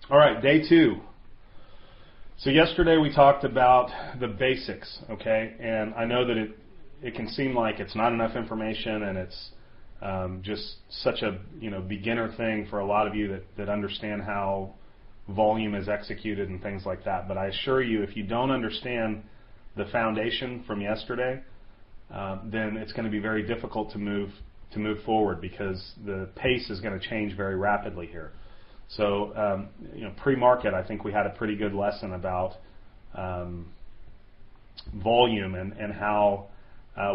All right, day 2. So yesterday we talked about the basics, okay? And I know that it can seem like it's not enough information, and it's just such a beginner thing for a lot of you that understand how volume is executed and things like that. But I assure you, if you don't understand the foundation from yesterday, then it's going to be very difficult to move forward, because the pace is going to change very rapidly here. So, pre-market, I think we had a pretty good lesson about volume and how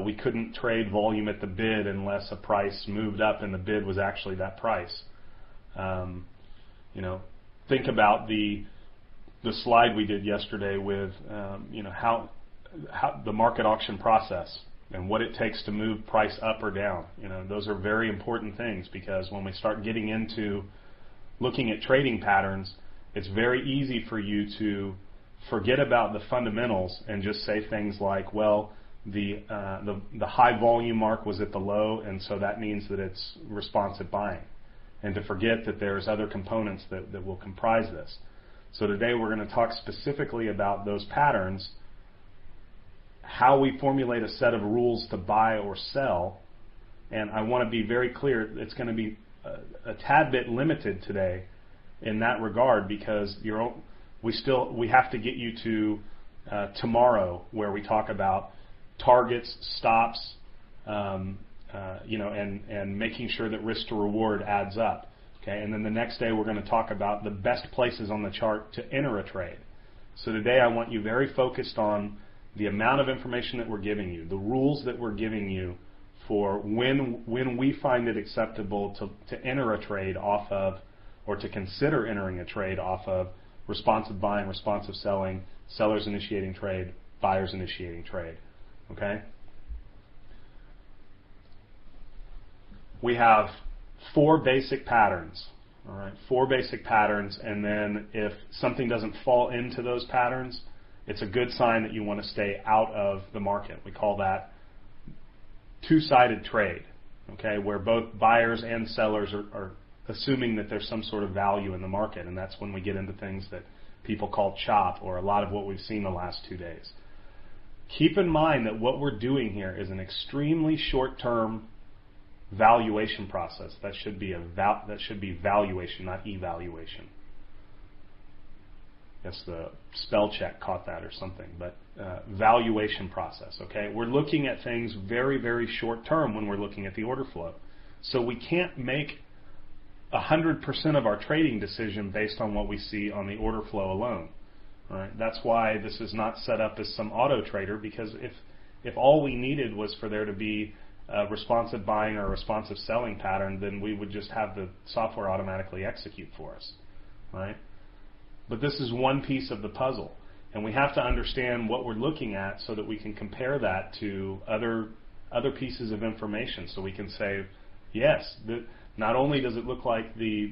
we couldn't trade volume at the bid unless a price moved up and the bid was actually that price. Think about the slide we did yesterday with how the market auction process and what it takes to move price up or down. Those are very important things, because when we start getting into looking at trading patterns, it's very easy for you to forget about the fundamentals and just say things like, well, the high volume mark was at the low, and so that means that it's responsive buying, and to forget that there's other components that will comprise this. So today we're going to talk specifically about those patterns, how we formulate a set of rules to buy or sell, and I want to be very clear, it's going to be a tad bit limited today in that regard, because we have to get you to tomorrow, where we talk about targets, stops, and making sure that risk to reward adds up. Okay, and then the next day we're going to talk about the best places on the chart to enter a trade. So today I want you very focused on the amount of information that we're giving you, the rules that we're giving you for when we find it acceptable to enter a trade off of, or to consider entering a trade off of, responsive buying, responsive selling, sellers initiating trade, buyers initiating trade. Okay? We have 4 basic patterns. All right, 4 basic patterns, and then if something doesn't fall into those patterns, it's a good sign that you want to stay out of the market. We call that two-sided trade, okay, where both buyers and sellers are assuming that there's some sort of value in the market, and that's when we get into things that people call chop, or a lot of what we've seen the last 2 days. Keep in mind that what we're doing here is an extremely short-term valuation process. That should be valuation, not evaluation. Guess the spell check caught that or something, but valuation process, okay? We're looking at things very, very short term when we're looking at the order flow. So we can't make 100% of our trading decision based on what we see on the order flow alone. All right? That's why this is not set up as some auto trader, because if all we needed was for there to be a responsive buying or a responsive selling pattern, then we would just have the software automatically execute for us, right? But this is one piece of the puzzle, and we have to understand what we're looking at so that we can compare that to other pieces of information. So we can say, yes, not only does it look like the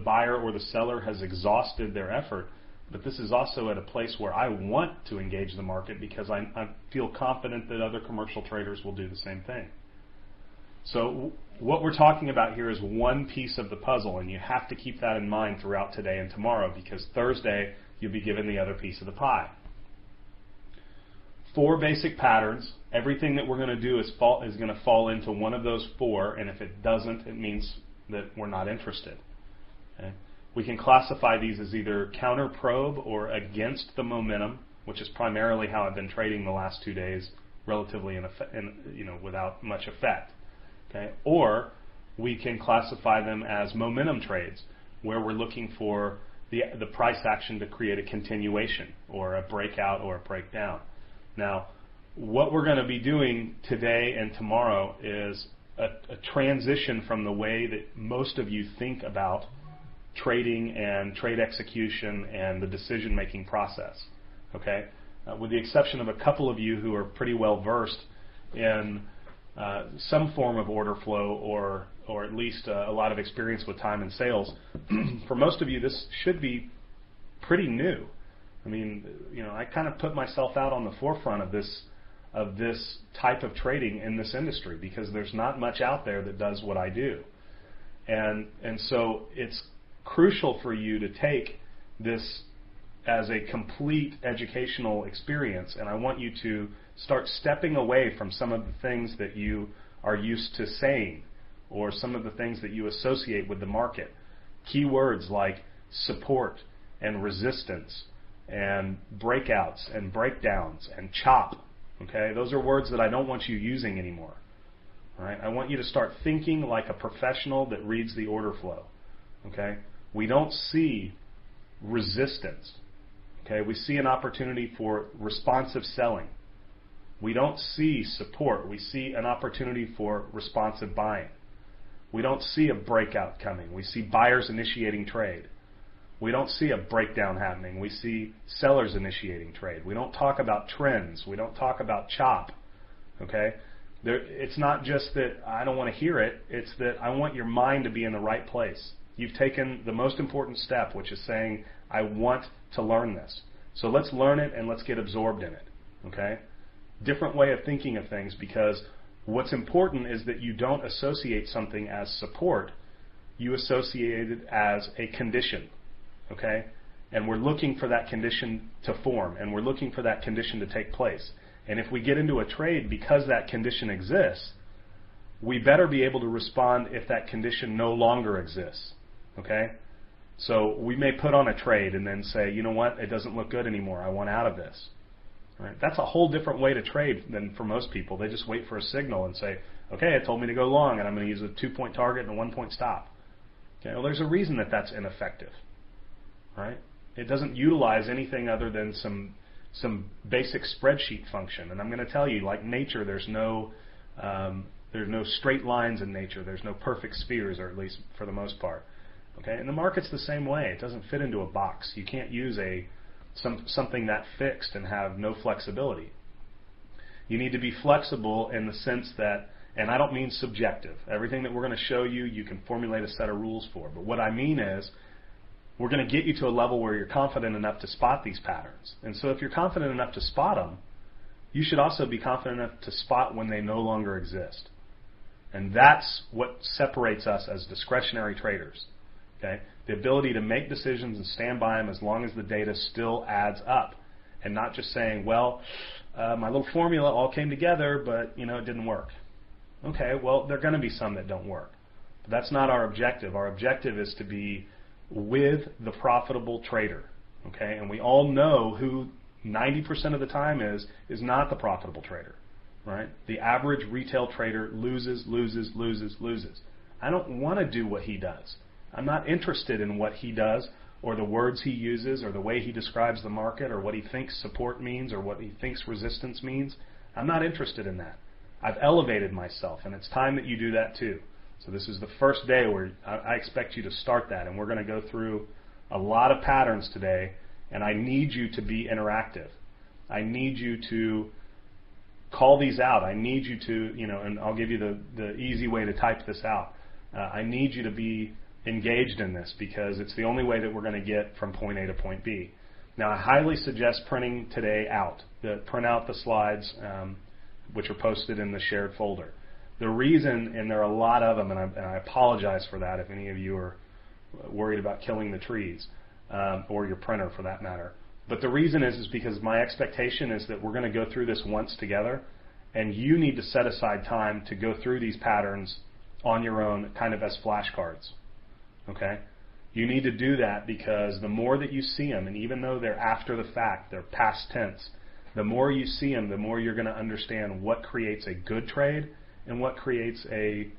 buyer or the seller has exhausted their effort, but this is also at a place where I want to engage the market, because I feel confident that other commercial traders will do the same thing. So what we're talking about here is one piece of the puzzle, and you have to keep that in mind throughout today and tomorrow, because Thursday you'll be given the other piece of the pie. 4 basic patterns. Everything that we're going to do is going to fall into one of those 4, and if it doesn't, it means that we're not interested. Okay? We can classify these as either counter probe or against the momentum, which is primarily how I've been trading the last 2 days, relatively without much effect. Okay? Or we can classify them as momentum trades, where we're looking for the price action to create a continuation or a breakout or a breakdown. Now, what we're going to be doing today and tomorrow is a transition from the way that most of you think about trading and trade execution and the decision-making process. Okay? With the exception of a couple of you who are pretty well versed in some form of order flow, or at least a lot of experience with time and sales, for most of you this should be pretty new. I mean, I kind of put myself out on the forefront of this type of trading in this industry, because there's not much out there that does what I do. And so it's crucial for you to take this as a complete educational experience, and I want you to start stepping away from some of the things that you are used to saying or some of the things that you associate with the market. Keywords like support and resistance and breakouts and breakdowns and chop. Okay, those are words that I don't want you using anymore. All right, I want you to start thinking like a professional that reads the order flow. Okay, we don't see resistance. Okay, we see an opportunity for responsive selling. We don't see support. We see an opportunity for responsive buying. We don't see a breakout coming. We see buyers initiating trade. We don't see a breakdown happening. We see sellers initiating trade. We don't talk about trends. We don't talk about chop. Okay? It's not just that I don't want to hear it. It's that I want your mind to be in the right place. You've taken the most important step, which is saying, I want to learn this. So let's learn it and let's get absorbed in it. Okay? Different way of thinking of things, because what's important is that you don't associate something as support. You associate it as a condition. Okay? And we're looking for that condition to form, and we're looking for that condition to take place. And if we get into a trade because that condition exists, we better be able to respond if that condition no longer exists. Okay? So we may put on a trade and then say, you know what, it doesn't look good anymore. I want out of this. Right? That's a whole different way to trade than for most people. They just wait for a signal and say, okay, it told me to go long, and I'm going to use a 2-point target and a 1-point stop. Okay? Well, there's a reason that that's ineffective. Right? It doesn't utilize anything other than some basic spreadsheet function. And I'm going to tell you, like nature, there's no straight lines in nature. There's no perfect spheres, or at least for the most part. Okay? And the market's the same way. It doesn't fit into a box. You can't use something that fixed and have no flexibility. You need to be flexible in the sense that, and I don't mean subjective. Everything that we're going to show you, you can formulate a set of rules for. But what I mean is, we're going to get you to a level where you're confident enough to spot these patterns. And so if you're confident enough to spot them, you should also be confident enough to spot when they no longer exist. And that's what separates us as discretionary traders. Okay? The ability to make decisions and stand by them as long as the data still adds up. And not just saying, well, my little formula all came together, but it didn't work. Okay, well, there are going to be some that don't work. But that's not our objective. Our objective is to be with the profitable trader. Okay? And we all know who 90% of the time is not the profitable trader. Right? The average retail trader loses. I don't want to do what he does. I'm not interested in what he does, or the words he uses, or the way he describes the market, or what he thinks support means, or what he thinks resistance means. I'm not interested in that. I've elevated myself, and it's time that you do that too. So this is the first day where I expect you to start that, and we're going to go through a lot of patterns today, and I need you to be interactive. I need you to call these out. I need you to, and I'll give you the easy way to type this out. I need you to be engaged in this, because it's the only way that we're going to get from point A to point B. Now, I highly suggest printing today out. Print out the slides, which are posted in the shared folder. The reason, and there are a lot of them, and I apologize for that if any of you are worried about killing the trees, or your printer for that matter. But the reason is because my expectation is that we're going to go through this once together, and you need to set aside time to go through these patterns on your own, kind of as flashcards. Okay? You need to do that because the more that you see them, and even though they're after the fact, they're past tense, the more you see them, the more you're going to understand what creates a good trade and what creates a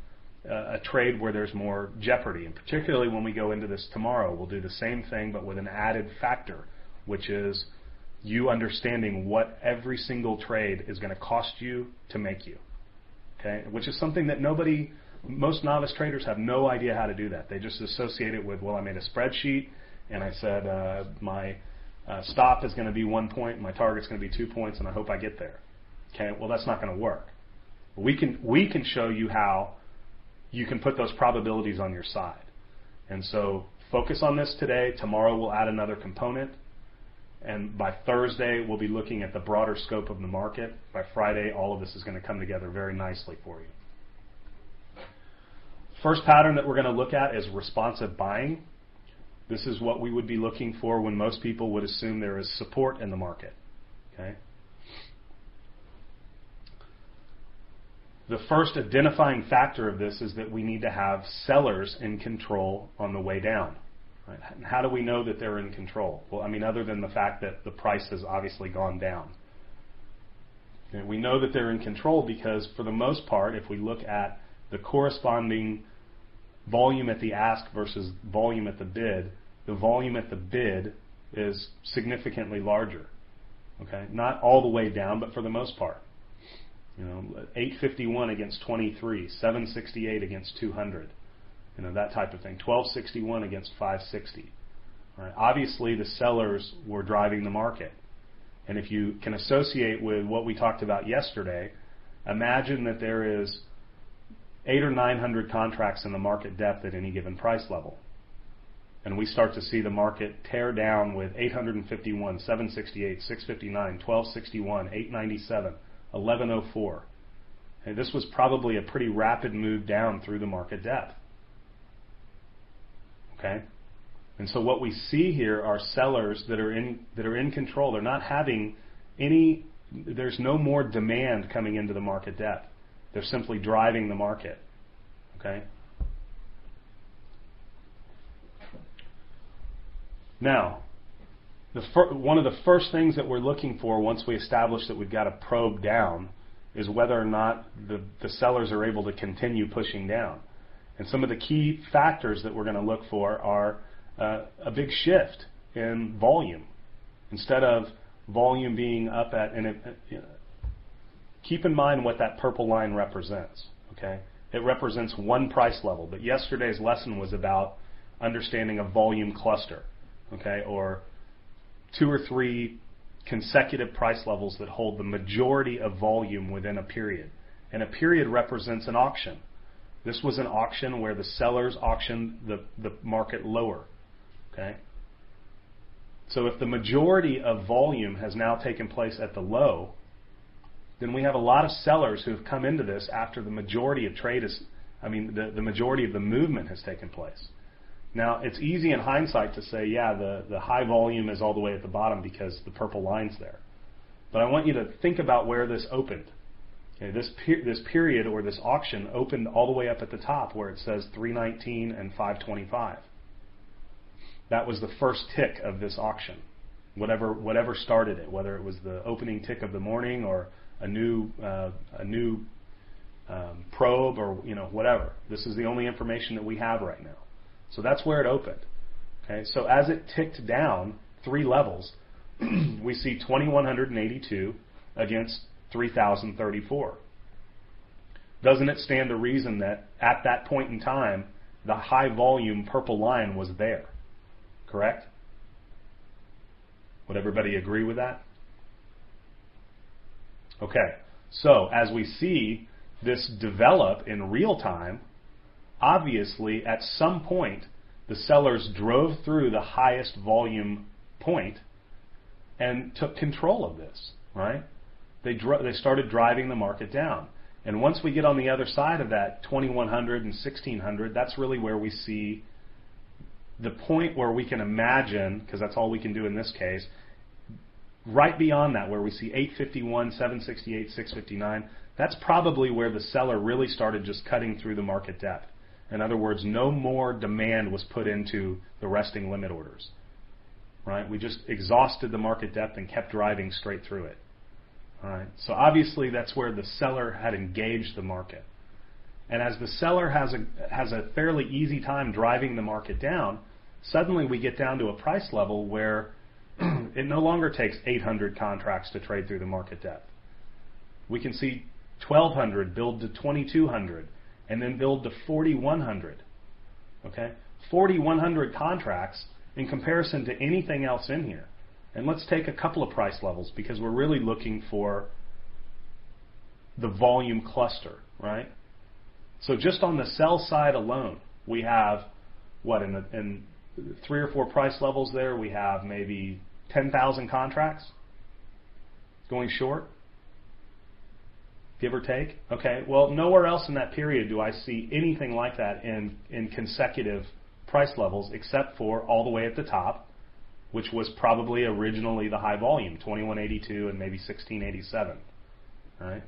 trade where there's more jeopardy. And particularly when we go into this tomorrow, we'll do the same thing but with an added factor, which is you understanding what every single trade is going to cost you to make you. Okay? Which is something that most novice traders have no idea how to do that. They just associate it with, well, I made a spreadsheet and I said my stop is going to be 1 point and my target's going to be 2 points and I hope I get there. Okay? Well, that's not going to work. We can show you how you can put those probabilities on your side. And so focus on this today. Tomorrow we'll add another component. And by Thursday we'll be looking at the broader scope of the market. By Friday all of this is going to come together very nicely for you. First pattern that we're going to look at is responsive buying. This is what we would be looking for when most people would assume there is support in the market. Okay? The first identifying factor of this is that we need to have sellers in control on the way down. Right? And how do we know that they're in control? Well, I mean, other than the fact that the price has obviously gone down. Okay? We know that they're in control because, for the most part, if we look at the corresponding volume at the ask versus volume at the bid, the volume at the bid is significantly larger. Okay? Not all the way down, but for the most part. 851 against 23, 768 against 200, that type of thing. 1261 against 560. Right? Obviously, the sellers were driving the market. And if you can associate with what we talked about yesterday, imagine that there is 800 or 900 contracts in the market depth at any given price level. And we start to see the market tear down with 851, 768, 659, 1261, 897, 1104. Okay, this was probably a pretty rapid move down through the market depth. Okay? And so what we see here are sellers that are in control. They're not having there's no more demand coming into the market depth. They're simply driving the market. Okay? Now, one of the first things that we're looking for once we establish that we've got a probe down is whether or not the sellers are able to continue pushing down. And some of the key factors that we're going to look for are a big shift in volume. Instead of volume being up at, keep in mind what that purple line represents. Okay, it represents one price level. But yesterday's lesson was about understanding a volume cluster. Okay, or 2 or 3 consecutive price levels that hold the majority of volume within a period. And a period represents an auction. This was an auction where the sellers auctioned the market lower. Okay? So if the majority of volume has now taken place at the low, then we have a lot of sellers who have come into this after the majority of the majority of the movement has taken place. Now, it's easy in hindsight to say, yeah, the high volume is all the way at the bottom because the purple line's there. But I want you to think about where this opened. Okay, this period or this auction opened all the way up at the top where it says 319 and 525. That was the first tick of this auction. Whatever started it, whether it was the opening tick of the morning or a new probe or whatever. This is the only information that we have right now. So that's where it opened. Okay, so as it ticked down 3 levels, we see 2182 against 3034. Doesn't it stand to reason that at that point in time, the high volume purple line was there? Correct? Would everybody agree with that? Okay, so as we see this develop in real time, obviously, at some point, the sellers drove through the highest volume point and took control of this, right? They started driving the market down. And once we get on the other side of that 2100 and 1600, that's really where we see the point where we can imagine, because that's all we can do in this case, right beyond that where we see 851, 768, 659, that's probably where the seller really started just cutting through the market depth. In other words, no more demand was put into the resting limit orders. Right? We just exhausted the market depth and kept driving straight through it. All right? So obviously that's where the seller had engaged the market. And as the seller has a fairly easy time driving the market down, suddenly we get down to a price level where it no longer takes 800 contracts to trade through the market depth. We can see 1,200 build to 2,200. And then build to 4,100. Okay? 4,100 contracts in comparison to anything else in here. And let's take a couple of price levels because we're really looking for the volume cluster, right? So just on the sell side alone, we have, in 3 or 4 price levels there, we have maybe 10,000 contracts going short. Give or take. Okay. Well, nowhere else in that period do I see anything like that in consecutive price levels except for all the way at the top, which was probably originally the high volume, 2182 and maybe 1687. Right?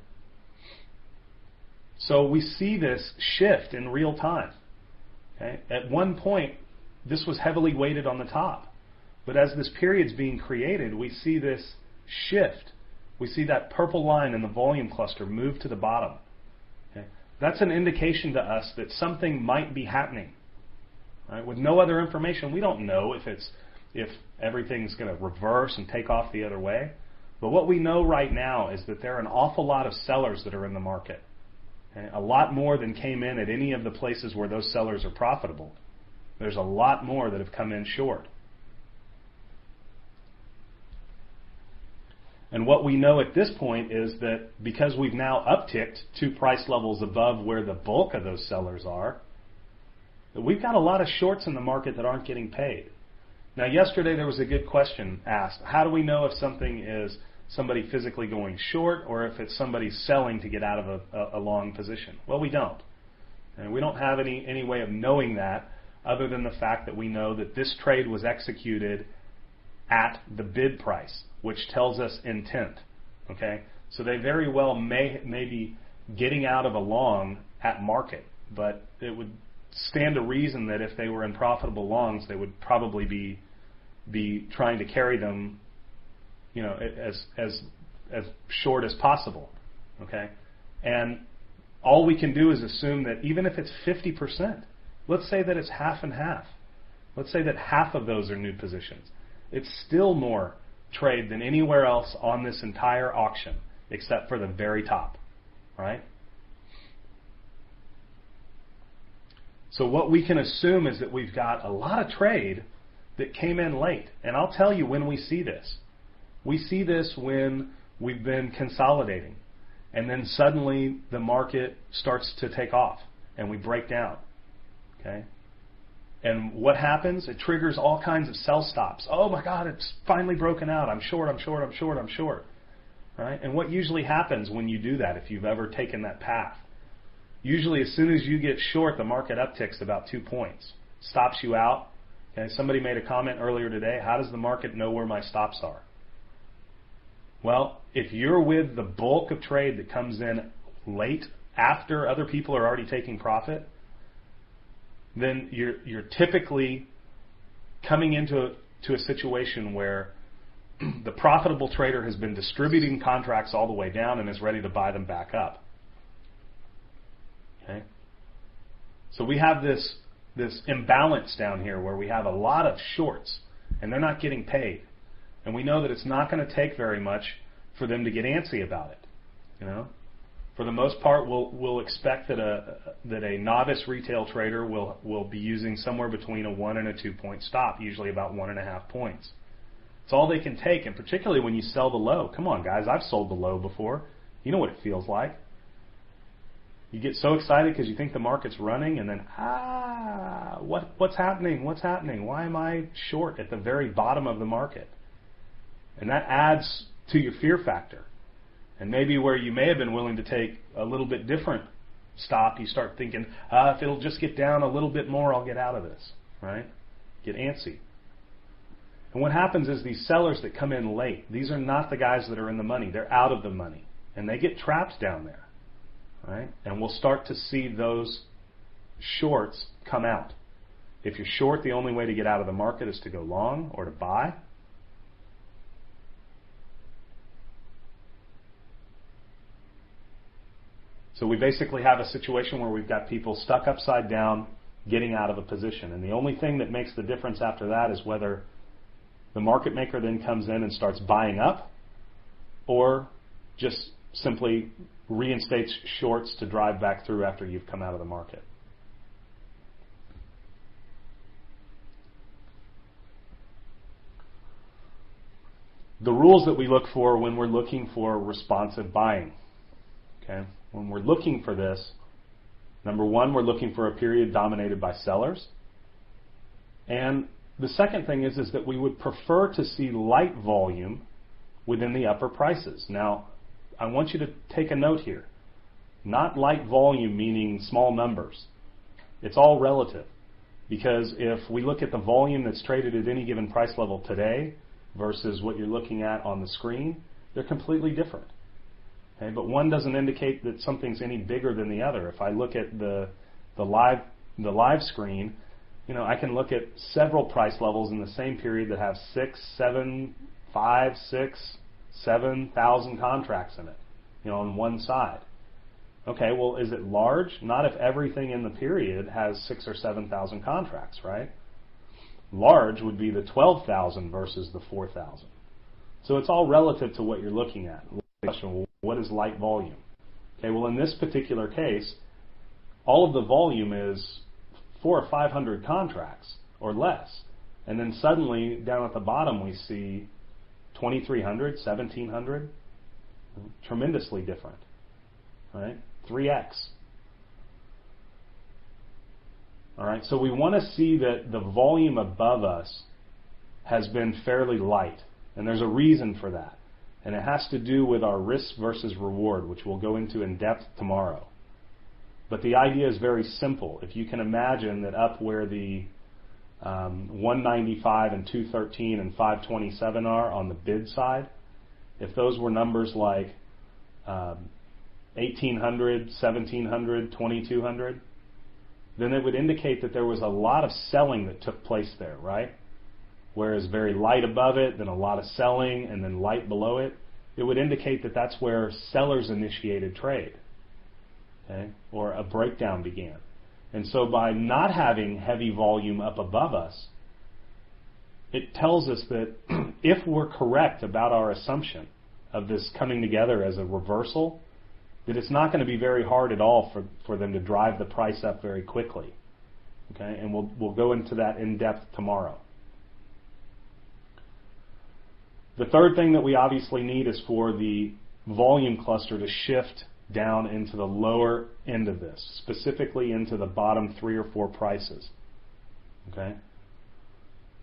So we see this shift in real time. Okay? At one point, this was heavily weighted on the top. But as this period's being created, we see this shift. We see that purple line in the volume cluster move to the bottom. Okay? That's an indication to us that something might be happening. Right? With no other information, we don't know if everything's going to reverse and take off the other way. But what we know right now is that there are an awful lot of sellers that are in the market. Okay? A lot more than came in at any of the places where those sellers are profitable. There's a lot more that have come in short. And what we know at this point is that because we've now upticked to price levels above where the bulk of those sellers are, that we've got a lot of shorts in the market that aren't getting paid. Now, yesterday there was a good question asked. How do we know if something is somebody physically going short or if it's somebody selling to get out of a long position? Well, we don't. And we don't have any way of knowing that other than the fact that we know that this trade was executed at the bid price, which tells us intent. Okay? So they very well may be getting out of a long at market, but it would stand to reason that if they were in profitable longs, they would probably be trying to carry them, as short as possible. Okay? And all we can do is assume that even if it's 50%, let's say that it's half and half. Let's say that half of those are new positions. It's still more trade than anywhere else on this entire auction, except for the very top, right? So what we can assume is that we've got a lot of trade that came in late. And I'll tell you when we see this. We see this when we've been consolidating, and then suddenly the market starts to take off, and we break down. Okay? And what happens? It triggers all kinds of sell stops. Oh my God, it's finally broken out. I'm short, I'm short, I'm short, I'm short. Right? And what usually happens when you do that, if you've ever taken that path? Usually as soon as you get short, the market upticks about 2 points. Stops you out. Okay? Somebody made a comment earlier today, how does the market know where my stops are? Well, if you're with the bulk of trade that comes in late, after other people are already taking profit, then you're typically coming into a situation where the profitable trader has been distributing contracts all the way down and is ready to buy them back up. Okay? So we have this imbalance down here where we have a lot of shorts and they're not getting paid. And we know that it's not going to take very much for them to get antsy about it. For the most part, we'll expect that a novice retail trader will be using somewhere between a 1 and a 2 point stop, usually about 1.5 points. It's all they can take, and particularly when you sell the low. Come on, guys, I've sold the low before. You know what it feels like. You get so excited because you think the market's running, and then, what's happening? What's happening? Why am I short at the very bottom of the market? And that adds to your fear factor. And maybe where you may have been willing to take a little bit different stop, you start thinking, if it'll just get down a little bit more, I'll get out of this, right? Get antsy. And what happens is these sellers that come in late, these are not the guys that are in the money. They're out of the money. And they get trapped down there, right? And we'll start to see those shorts come out. If you're short, the only way to get out of the market is to go long or to buy. So we basically have a situation where we've got people stuck upside down getting out of a position. And the only thing that makes the difference after that is whether the market maker then comes in and starts buying up or just simply reinstates shorts to drive back through after you've come out of the market. The rules that we look for when we're looking for responsive buying. Okay? When we're looking for this, number one, we're looking for a period dominated by sellers. And the second thing is that we would prefer to see light volume within the upper prices. Now, I want you to take a note here. Not light volume meaning small numbers. It's all relative. Because if we look at the volume that's traded at any given price level today versus what you're looking at on the screen, they're completely different. Okay? But one doesn't indicate that something's any bigger than the other. If I look at the live screen, I can look at several price levels in the same period that have 7,000 contracts in it, on one side. Okay, well, is it large? Not if everything in the period has 6,000 or 7,000 contracts, right? Large would be the 12,000 versus the 4,000. So it's all relative to what you're looking at. Question, well, what is light volume? Okay, well, in this particular case, all of the volume is 400 or 500 contracts or less. And then suddenly, down at the bottom, we see 2,300, 1,700. Tremendously different, right? 3x. All right, so we want to see that the volume above us has been fairly light, and there's a reason for that. And it has to do with our risk versus reward, which we'll go into in depth tomorrow. But the idea is very simple. If you can imagine that up where the 195 and 213 and 527 are on the bid side, if those were numbers like 1,800, 1,700, 2,200, then it would indicate that there was a lot of selling that took place there, right? Whereas very light above it, then a lot of selling, and then light below it, it would indicate that that's where sellers initiated trade, okay? Or a breakdown began. And so by not having heavy volume up above us, it tells us that if we're correct about our assumption of this coming together as a reversal, that it's not going to be very hard at all for them to drive the price up very quickly. Okay, and we'll go into that in depth tomorrow. The third thing that we obviously need is for the volume cluster to shift down into the lower end of this, specifically into the bottom 3 or 4 prices. Okay?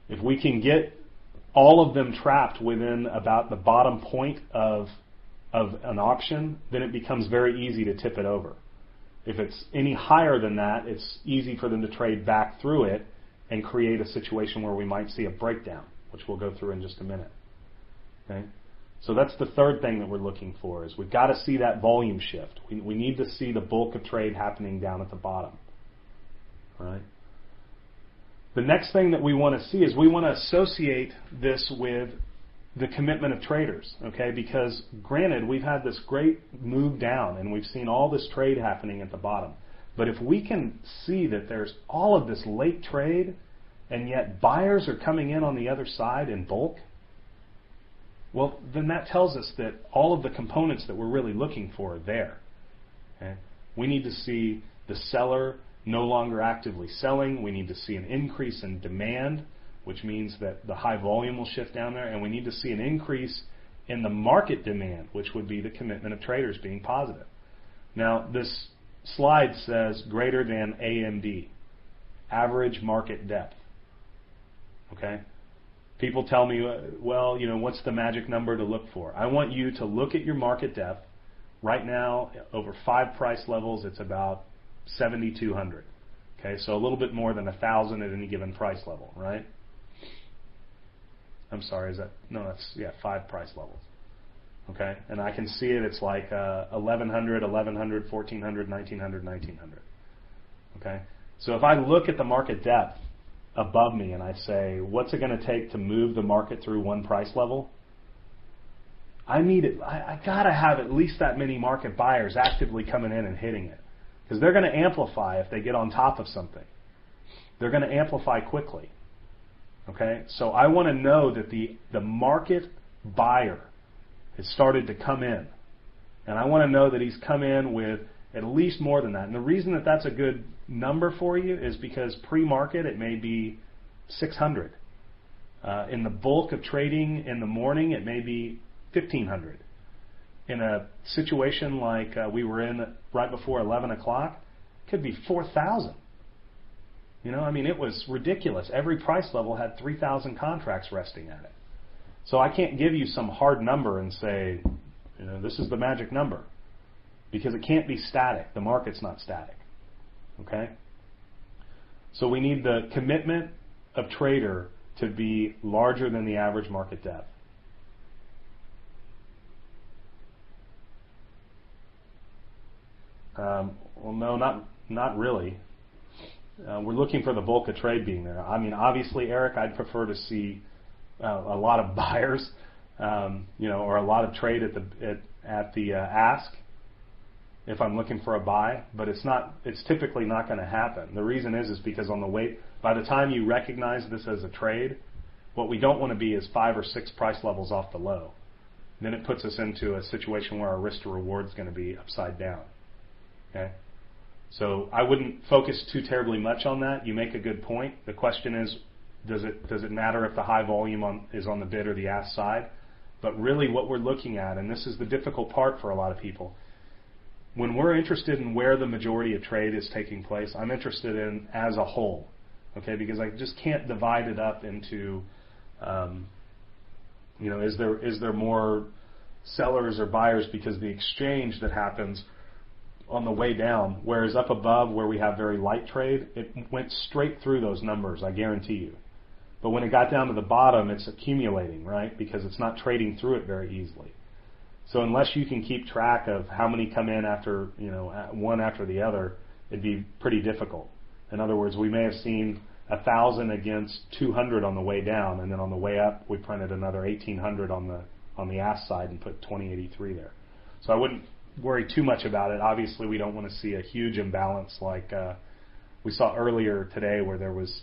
If we can get all of them trapped within about the bottom point of an auction, then it becomes very easy to tip it over. If it's any higher than that, it's easy for them to trade back through it and create a situation where we might see a breakdown, which we'll go through in just a minute. Okay? So that's the third thing that we're looking for, is we've got to see that volume shift. We need to see the bulk of trade happening down at the bottom. All right? The next thing that we want to see is we want to associate this with the commitment of traders, okay? Because granted, we've had this great move down and we've seen all this trade happening at the bottom. But if we can see that there's all of this late trade and yet buyers are coming in on the other side in bulk, well, then that tells us that all of the components that we're really looking for are there. Okay? We need to see the seller no longer actively selling. We need to see an increase in demand, which means that the high volume will shift down there, and we need to see an increase in the market demand, which would be the commitment of traders being positive. Now, this slide says greater than AMD, average market depth. Okay? People tell me, well, what's the magic number to look for? I want you to look at your market depth. Right now, over 5 price levels, it's about 7,200. Okay, so a little bit more than 1,000 at any given price level, right? I'm sorry, that's 5 price levels. Okay, and I can see it, it's like 1,100, 1,100, 1,400, 1,900, 1,900. Okay, so if I look at the market depth above me and I say, what's it going to take to move the market through one price level? I got to have at least that many market buyers actively coming in and hitting it. Because they're going to amplify if they get on top of something. They're going to amplify quickly. Okay? So I want to know that the market buyer has started to come in. And I want to know that he's come in with at least more than that. And the reason that that's a good number for you is because pre-market it may be 600. In the bulk of trading in the morning it may be 1,500. In a situation like we were in right before 11 o'clock, it could be 4,000. It was ridiculous. Every price level had 3,000 contracts resting at it. So I can't give you some hard number and say, this is the magic number. Because it can't be static. The market's not static. Okay? So we need the commitment of trader to be larger than the average market depth. Well, no, not really. We're looking for the bulk of trade being there. I mean, obviously, Eric, I'd prefer to see a lot of buyers, or a lot of trade at the ask if I'm looking for a buy. But it's typically not going to happen. The reason is because by the time you recognize this as a trade, what we don't want to be is 5 or 6 price levels off the low. Then it puts us into a situation where our risk to reward is going to be upside down. Okay? So I wouldn't focus too terribly much on that. You make a good point. The question is, does it matter if the high volume is on the bid or the ask side? But really what we're looking at, and this is the difficult part for a lot of people, when we're interested in where the majority of trade is taking place, I'm interested in as a whole, okay? Because I just can't divide it up into, is there more sellers or buyers because the exchange that happens on the way down, whereas up above where we have very light trade, it went straight through those numbers, I guarantee you. But when it got down to the bottom, it's accumulating, right? Because it's not trading through it very easily. So unless you can keep track of how many come in after, one after the other, it'd be pretty difficult. In other words, we may have seen 1,000 against 200 on the way down, and then on the way up, we printed another 1,800 on the ask side and put 2083 there. So I wouldn't worry too much about it. Obviously, we don't want to see a huge imbalance like we saw earlier today, where there was,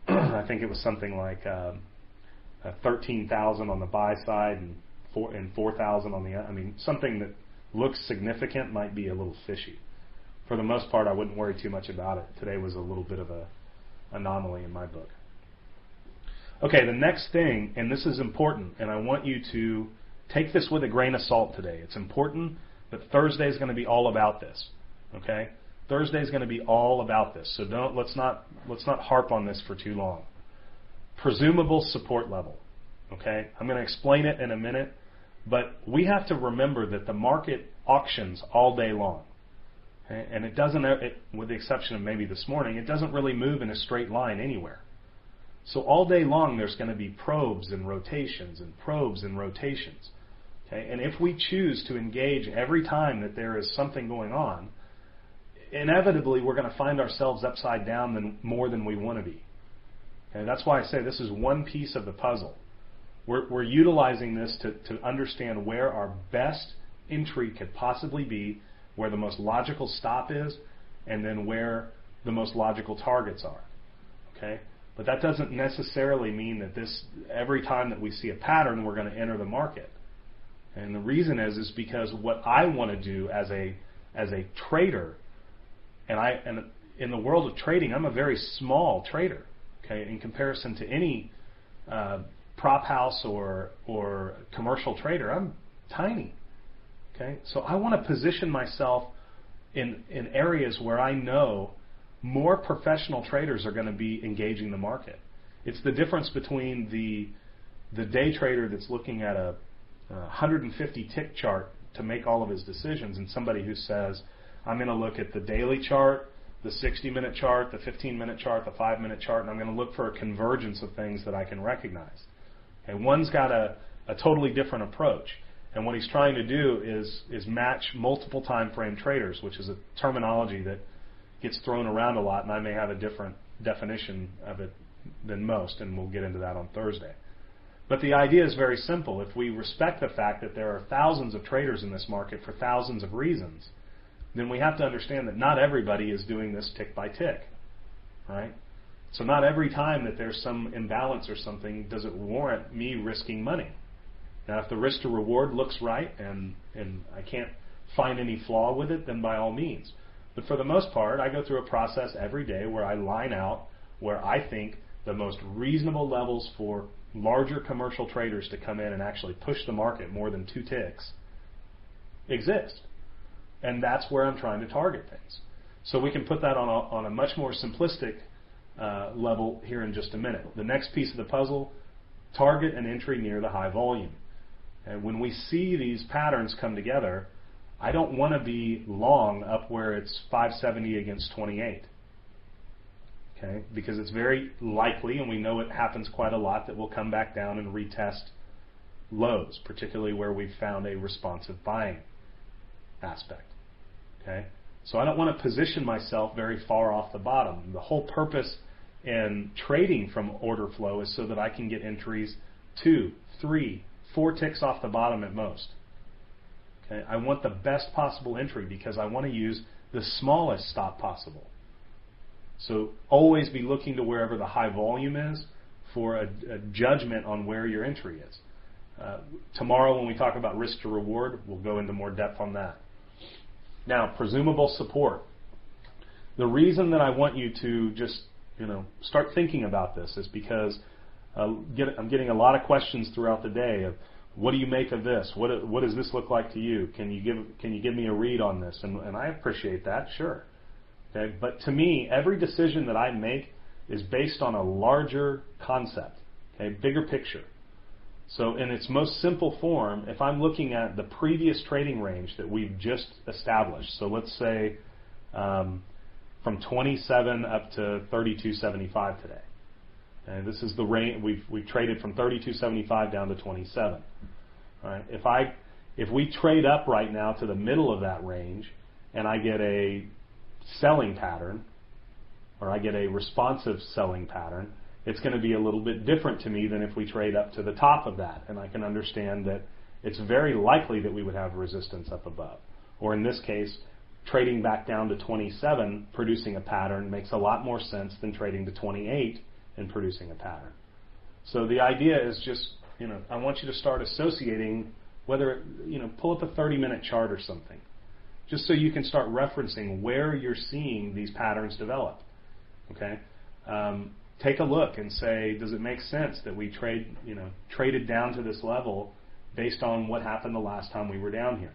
I think it was something like 13,000 on the buy side and 4,000 on the. Something that looks significant might be a little fishy. For the most part, I wouldn't worry too much about it. Today was a little bit of a anomaly in my book. Okay, the next thing, and this is important, and I want you to take this with a grain of salt today. It's important. But Thursday is going to be all about this, okay? Thursday is going to be all about this. So let's not harp on this for too long. Presumable support level, okay? I'm going to explain it in a minute, but we have to remember that the market auctions all day long, okay? And it doesn't, with the exception of maybe this morning, it doesn't really move in a straight line anywhere. So all day long, there's going to be probes and rotations and probes and rotations. Okay, and if we choose to engage every time that there is something going on, inevitably we're going to find ourselves upside down more than we want to be. Okay, that's why I say this is one piece of the puzzle. We're utilizing this to understand where our best entry could possibly be, where the most logical stop is, and then where the most logical targets are. Okay, but that doesn't necessarily mean that every time that we see a pattern, we're going to enter the market. And the reason is because what I want to do as a trader, and in the world of trading, I'm a very small trader, okay, in comparison to any prop house or commercial trader. I'm tiny, okay. So I want to position myself in areas where I know more professional traders are going to be engaging the market. It's the difference between the day trader that's looking at a 150 tick chart to make all of his decisions, and somebody who says, I'm going to look at the daily chart, the 60-minute chart, the 15-minute chart, the 5-minute chart, and I'm going to look for a convergence of things that I can recognize. And one's got a totally different approach, and what he's trying to do is match multiple time frame traders, which is a terminology that gets thrown around a lot, and I may have a different definition of it than most, and we'll get into that on Thursday. But the idea is very simple. If we respect the fact that there are thousands of traders in this market for thousands of reasons, then we have to understand that not everybody is doing this tick by tick, right? So not every time that there's some imbalance or something does it warrant me risking money. Now, if the risk to reward looks right and I can't find any flaw with it, then by all means. But for the most part, I go through a process every day where I line out where I think the most reasonable levels for larger commercial traders to come in and actually push the market more than 2 ticks exist. And that's where I'm trying to target things. So we can put that on a much more simplistic level here in just a minute. The next piece of the puzzle, target an entry near the high volume. And when we see these patterns come together, I don't want to be long up where it's 570 against 28. Okay, because it's very likely, and we know it happens quite a lot, that we'll come back down and retest lows, particularly where we've found a responsive buying aspect. Okay, so I don't want to position myself very far off the bottom. The whole purpose in trading from order flow is so that I can get entries 2, 3, 4 ticks off the bottom at most. Okay, I want the best possible entry because I want to use the smallest stop possible. So always be looking to wherever the high volume is for a judgment on where your entry is. Tomorrow when we talk about risk to reward, we'll go into more depth on that. Now, presumable support. The reason that I want you to just start thinking about this is because I'm getting a lot of questions throughout the day of, what do you make of this? What does this look like to you? Can you give me a read on this? And I appreciate that, sure. Okay, but to me, every decision that I make is based on a larger concept, okay, bigger picture. So in its most simple form, if I'm looking at the previous trading range that we've just established, so let's say from 27 up to 32.75 today. And this is the range we've traded from 32.75 down to 27. All right. If we trade up right now to the middle of that range, and I get a selling pattern, or I get a responsive selling pattern, it's going to be a little bit different to me than if we trade up to the top of that, and I can understand that it's very likely that we would have resistance up above. Or in this case, trading back down to 27, producing a pattern, makes a lot more sense than trading to 28 and producing a pattern. So the idea is just, I want you to start associating, whether, pull up a 30-minute chart or something, just so you can start referencing where you're seeing these patterns develop. Okay? Take a look and say, does it make sense that we traded down to this level based on what happened the last time we were down here?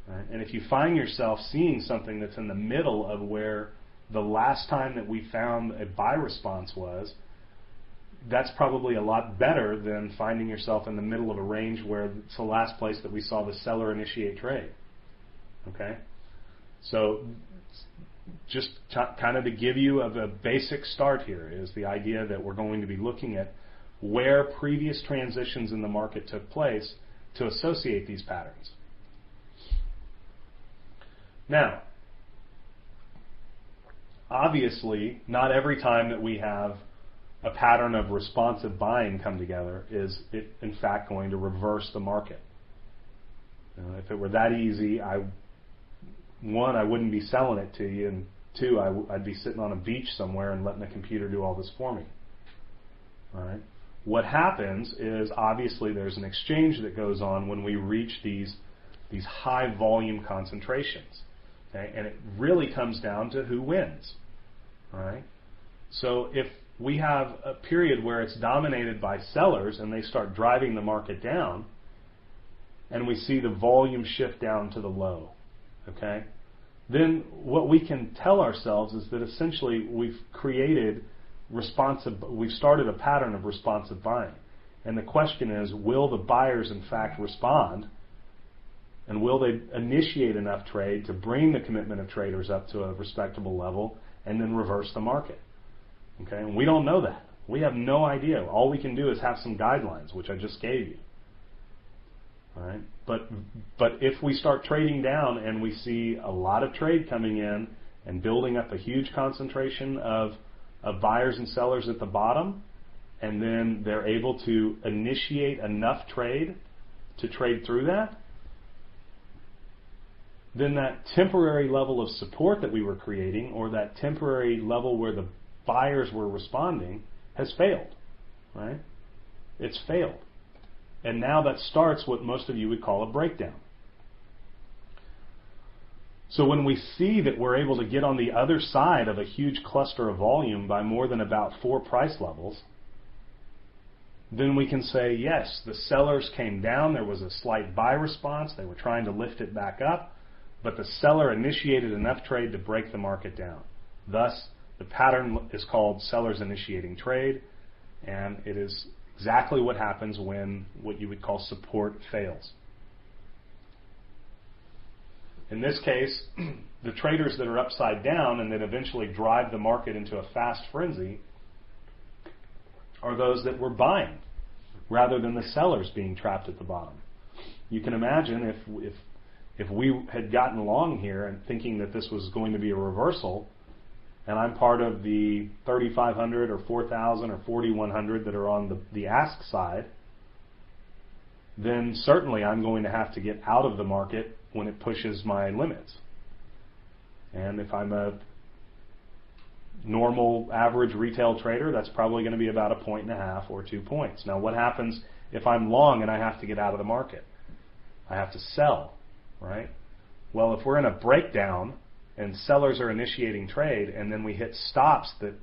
Right? And if you find yourself seeing something that's in the middle of where the last time that we found a buy response was, that's probably a lot better than finding yourself in the middle of a range where it's the last place that we saw the seller initiate trade. Okay? So just kind of to give you a basic start here is the idea that we're going to be looking at where previous transitions in the market took place to associate these patterns. Now, obviously, not every time that we have a pattern of responsive buying come together is it, in fact, going to reverse the market. If it were that easy, one, I wouldn't be selling it to you, and two, I'd be sitting on a beach somewhere and letting the computer do all this for me. All right. What happens is, obviously, there's an exchange that goes on when we reach these high volume concentrations. Okay? And it really comes down to who wins. All right? So if we have a period where it's dominated by sellers and they start driving the market down, and we see the volume shift down to the low, okay, then what we can tell ourselves is that essentially we've started a pattern of responsive buying. And the question is, will the buyers in fact respond? And will they initiate enough trade to bring the commitment of traders up to a respectable level and then reverse the market? Okay, and we don't know that. We have no idea. All we can do is have some guidelines, which I just gave you. All right, but if we start trading down and we see a lot of trade coming in and building up a huge concentration of buyers and sellers at the bottom, and then they're able to initiate enough trade to trade through that, then that temporary level of support that we were creating, or that temporary level where the buyers were responding, has failed. Right? It's failed. And now that starts what most of you would call a breakdown. So when we see that we're able to get on the other side of a huge cluster of volume by more than about 4 price levels, then we can say, yes, the sellers came down, there was a slight buy response, they were trying to lift it back up, but the seller initiated enough trade to break the market down. Thus, the pattern is called sellers initiating trade, and it is exactly what happens when what you would call support fails. In this case, the traders that are upside down and that eventually drive the market into a fast frenzy are those that were buying rather than the sellers being trapped at the bottom. You can imagine if we had gotten long here and thinking that this was going to be a reversal, and I'm part of the 3,500 or 4,000 or 4,100 that are on the ask side, then certainly I'm going to have to get out of the market when it pushes my limits. And if I'm a normal average retail trader, that's probably going to be about 1.5 or 2 points. Now, what happens if I'm long and I have to get out of the market? I have to sell, right? Well, if we're in a breakdown and sellers are initiating trade and then we hit stops that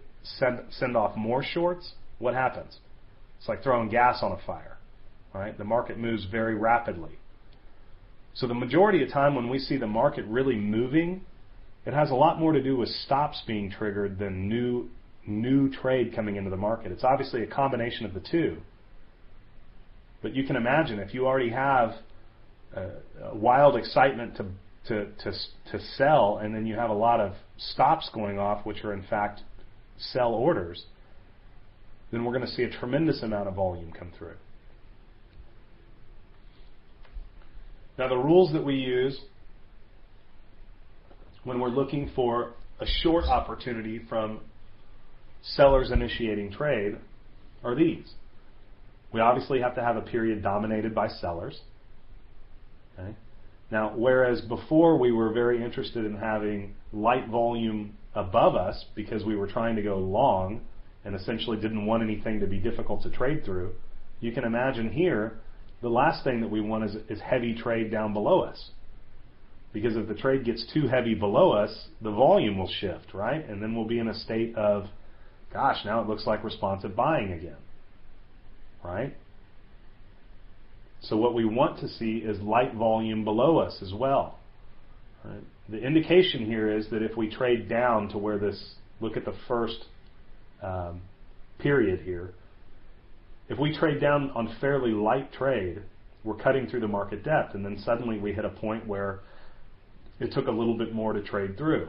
send off more shorts, what happens? It's like throwing gas on a fire, right? The market moves very rapidly. So the majority of time when we see the market really moving, it has a lot more to do with stops being triggered than new trade coming into the market. It's obviously a combination of the two. But you can imagine if you already have wild excitement to sell, and then you have a lot of stops going off, which are in fact sell orders, then we're going to see a tremendous amount of volume come through. Now, the rules that we use when we're looking for a short opportunity from sellers initiating trade are these. We obviously have to have a period dominated by sellers. Okay? Now, whereas before we were very interested in having light volume above us because we were trying to go long and essentially didn't want anything to be difficult to trade through, you can imagine here the last thing that we want is heavy trade down below us. Because if the trade gets too heavy below us, the volume will shift, right? And then we'll be in a state of, gosh, now it looks like responsive buying again, right? So what we want to see is light volume below us as well. Right? The indication here is that if we trade down to where this, look at the first period here, if we trade down on fairly light trade, we're cutting through the market depth, and then suddenly we hit a point where it took a little bit more to trade through.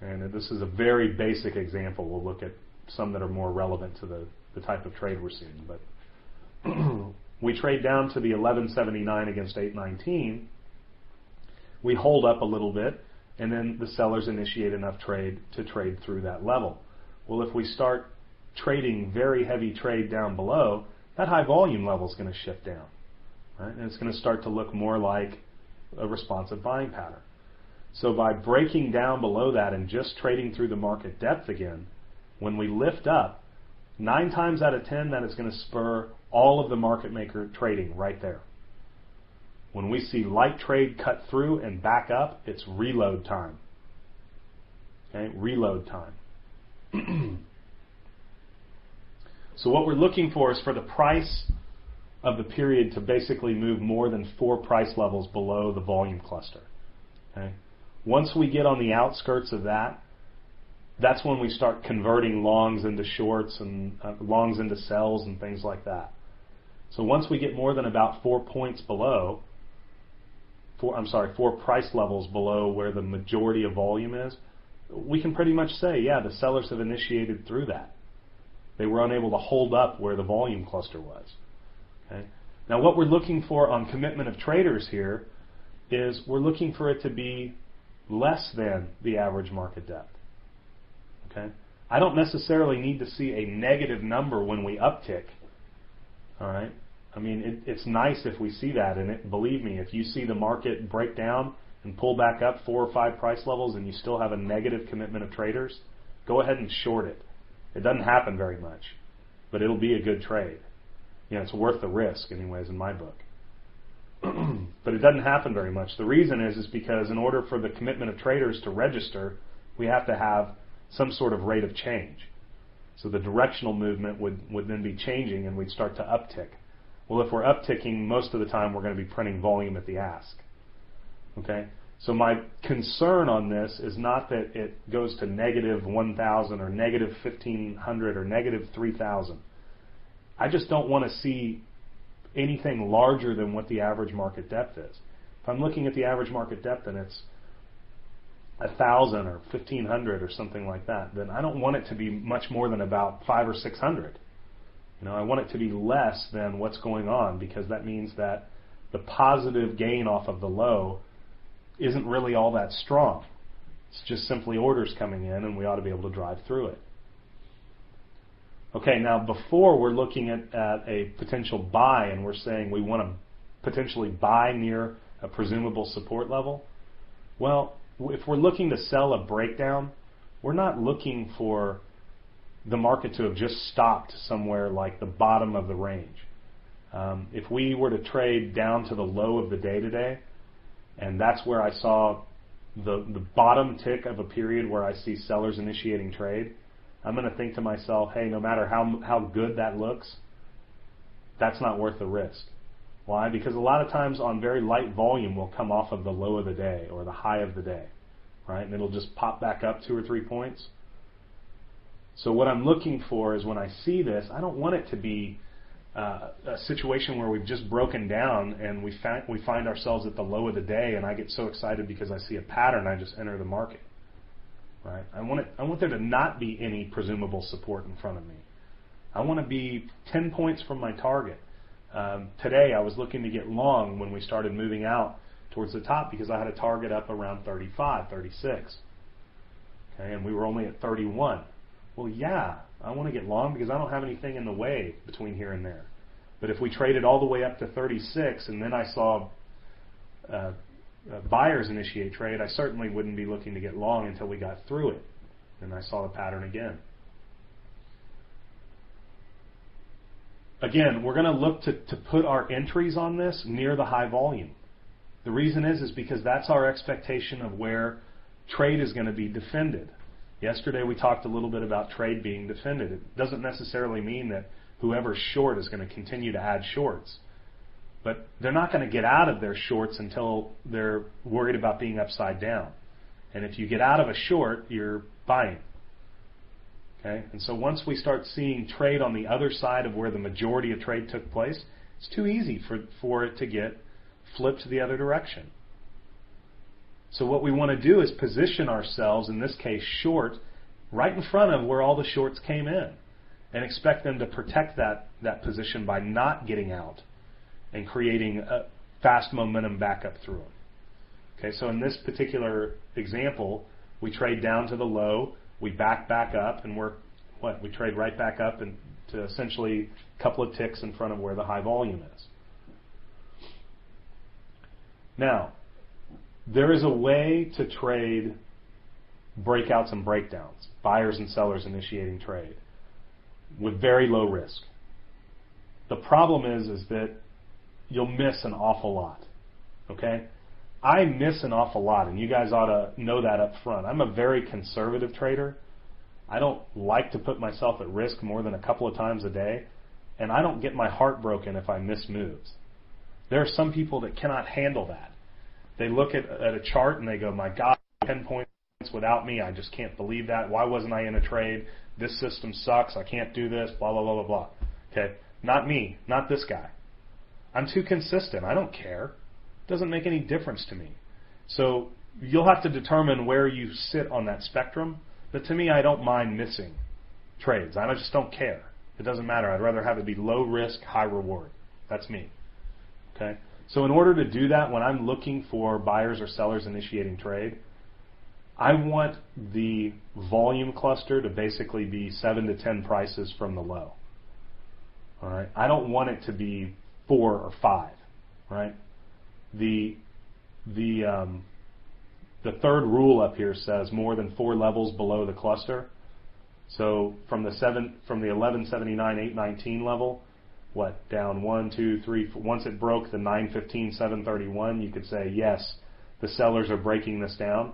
And this is a very basic example. We'll look at some that are more relevant to the type of trade we're seeing. But we trade down to the 1179 against 819. We hold up a little bit, and then the sellers initiate enough trade to trade through that level. Well, if we start trading very heavy trade down below, that high volume level is going to shift down, right? And it's going to start to look more like a responsive buying pattern. So by breaking down below that and just trading through the market depth again, when we lift up, 9 times out of 10, that is going to spur all of the market maker trading right there. When we see light trade cut through and back up, it's reload time. Okay, reload time. So what we're looking for is for the price of the period to basically move more than 4 price levels below the volume cluster. Okay? Once we get on the outskirts of that, that's when we start converting longs into shorts and longs into sells and things like that. So once we get more than about 4 points below, 4 price levels below where the majority of volume is, we can pretty much say, yeah, the sellers have initiated through that. They were unable to hold up where the volume cluster was. Okay? Now what we're looking for on commitment of traders here is we're looking for it to be less than the average market depth. Okay? I don't necessarily need to see a negative number when we uptick. All right? I mean, it's nice if we see that, and believe me, if you see the market break down and pull back up 4 or 5 price levels and you still have a negative commitment of traders, go ahead and short it. It doesn't happen very much, but it'll be a good trade. You know, it's worth the risk, anyways, in my book. But it doesn't happen very much. The reason is because in order for the commitment of traders to register, we have to have some sort of rate of change. So the directional movement would then be changing, and we'd start to uptick. Well, if we're upticking, most of the time we're going to be printing volume at the ask. Okay? So my concern on this is not that it goes to negative 1,000 or negative 1,500 or negative 3,000. I just don't want to see anything larger than what the average market depth is. If I'm looking at the average market depth and it's 1,000 or 1,500 or something like that, then I don't want it to be much more than about 500 or 600. I want it to be less than what's going on, because that means that the positive gain off of the low isn't really all that strong. It's just simply orders coming in, and we ought to be able to drive through it. Okay, now before we're looking at a potential buy, and we're saying we want to potentially buy near a presumable support level, well, if we're looking to sell a breakdown, we're not looking for the market to have just stopped somewhere like the bottom of the range. If we were to trade down to the low of the day today, and that's where I saw the bottom tick of a period where I see sellers initiating trade, I'm going to think to myself, hey, no matter how good that looks, that's not worth the risk. Why? Because a lot of times on very light volume we'll come off of the low of the day or the high of the day, right? And it'll just pop back up 2 or 3 points. So what I'm looking for is, when I see this, I don't want it to be a situation where we've just broken down and we find ourselves at the low of the day, and I get so excited because I see a pattern, I just enter the market. Right? I want there to not be any presumable support in front of me. I want to be 10 points from my target. Today I was looking to get long when we started moving out towards the top, because I had a target up around 35, 36. Okay, and we were only at 31. Well, yeah, I want to get long because I don't have anything in the way between here and there. But if we traded all the way up to 36 and then I saw buyers initiate trade, I certainly wouldn't be looking to get long until we got through it and I saw the pattern again. Again, we're going to look to put our entries on this near the high volume. The reason is because that's our expectation of where trade is going to be defended. Yesterday we talked a little bit about trade being defended. It doesn't necessarily mean that whoever's short is going to continue to add shorts. But they're not going to get out of their shorts until they're worried about being upside down. And if you get out of a short, you're buying. Okay? And so once we start seeing trade on the other side of where the majority of trade took place, it's too easy for it to get flipped the other direction. So what we want to do is position ourselves, in this case short, right in front of where all the shorts came in, and expect them to protect that position by not getting out and creating a fast momentum back up through them. Okay, so in this particular example, we trade down to the low, we back up, and we trade right back up and to essentially a couple of ticks in front of where the high volume is. Now, there is a way to trade breakouts and breakdowns, buyers and sellers initiating trade, with very low risk. The problem is that you'll miss an awful lot. Okay? I miss an awful lot, and you guys ought to know that up front. I'm a very conservative trader. I don't like to put myself at risk more than a couple of times a day, and I don't get my heart broken if I miss moves. There are some people that cannot handle that. They look at a chart and they go, my God, 10 points without me, I just can't believe that. Why wasn't I in a trade? This system sucks. I can't do this, blah, blah, blah, blah, blah. Okay? Not me. Not this guy. I'm too consistent. I don't care. It doesn't make any difference to me. So you'll have to determine where you sit on that spectrum. But to me, I don't mind missing trades. I just don't care. It doesn't matter. I'd rather have it be low risk, high reward. That's me. Okay? So in order to do that, when I'm looking for buyers or sellers initiating trade, I want the volume cluster to basically be 7 to 10 prices from the low. All right? I don't want it to be 4 or 5. Right? The third rule up here says more than 4 levels below the cluster. So from the 1179, 819 level, down 1, 2, 3, 4. Once it broke the 915, 731, you could say, yes, the sellers are breaking this down.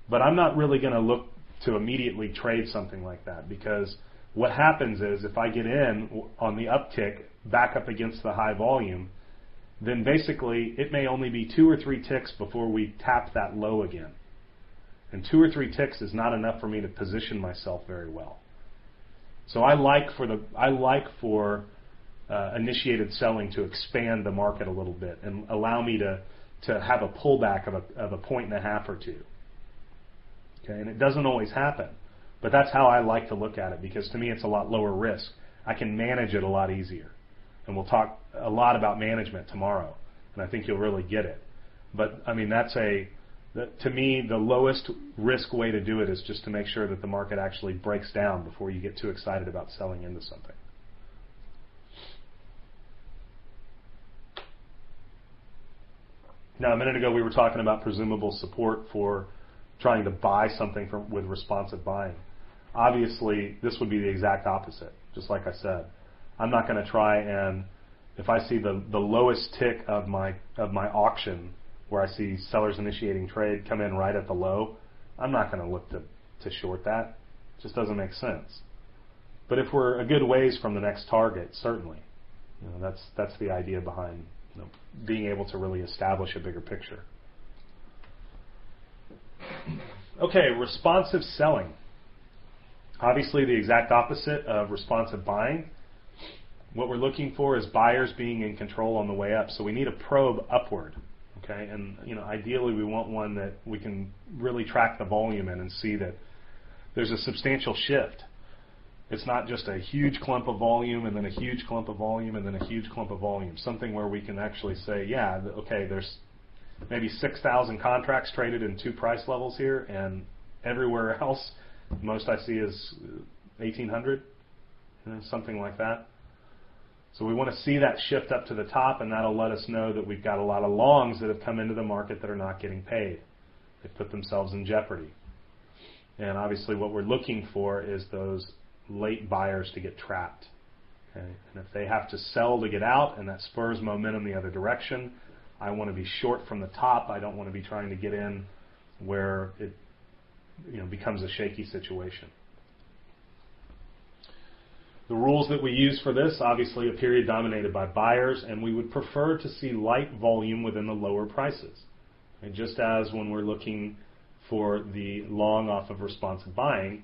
But I'm not really going to look to immediately trade something like that, because what happens is if I get in on the uptick back up against the high volume, then basically it may only be 2 or 3 ticks before we tap that low again. And 2 or 3 ticks is not enough for me to position myself very well. So I like for initiated selling to expand the market a little bit and allow me to have a pullback of a point and a half or two. Okay, and it doesn't always happen. But that's how I like to look at it, because to me it's a lot lower risk. I can manage it a lot easier. And we'll talk a lot about management tomorrow, and I think you'll really get it. But, I mean, to me, the lowest risk way to do it is just to make sure that the market actually breaks down before you get too excited about selling into something. Now, a minute ago we were talking about presumable support for trying to buy something with responsive buying. Obviously, this would be the exact opposite, just like I said. I'm not going to try and, if I see the lowest tick of my auction, where I see sellers initiating trade come in right at the low, I'm not going to look to short that. It just doesn't make sense. But if we're a good ways from the next target, certainly, that's the idea behind being able to really establish a bigger picture. Okay, responsive selling. Obviously, the exact opposite of responsive buying. What we're looking for is buyers being in control on the way up. So we need a probe upward. Okay, and ideally we want one that we can really track the volume in and see that there's a substantial shift. It's not just a huge clump of volume and then a huge clump of volume and then a huge clump of volume. Something where we can actually say, yeah, okay, there's maybe 6,000 contracts traded in 2 price levels here, and everywhere else, most I see is 1,800, something like that. So we want to see that shift up to the top, and that'll let us know that we've got a lot of longs that have come into the market that are not getting paid. They put themselves in jeopardy. And obviously what we're looking for is those late buyers to get trapped. Okay? And if they have to sell to get out and that spurs momentum the other direction, I want to be short from the top. I don't want to be trying to get in where it becomes a shaky situation. The rules that we use for this, obviously a period dominated by buyers, and we would prefer to see light volume within the lower prices. And just as when we're looking for the long off of responsive buying,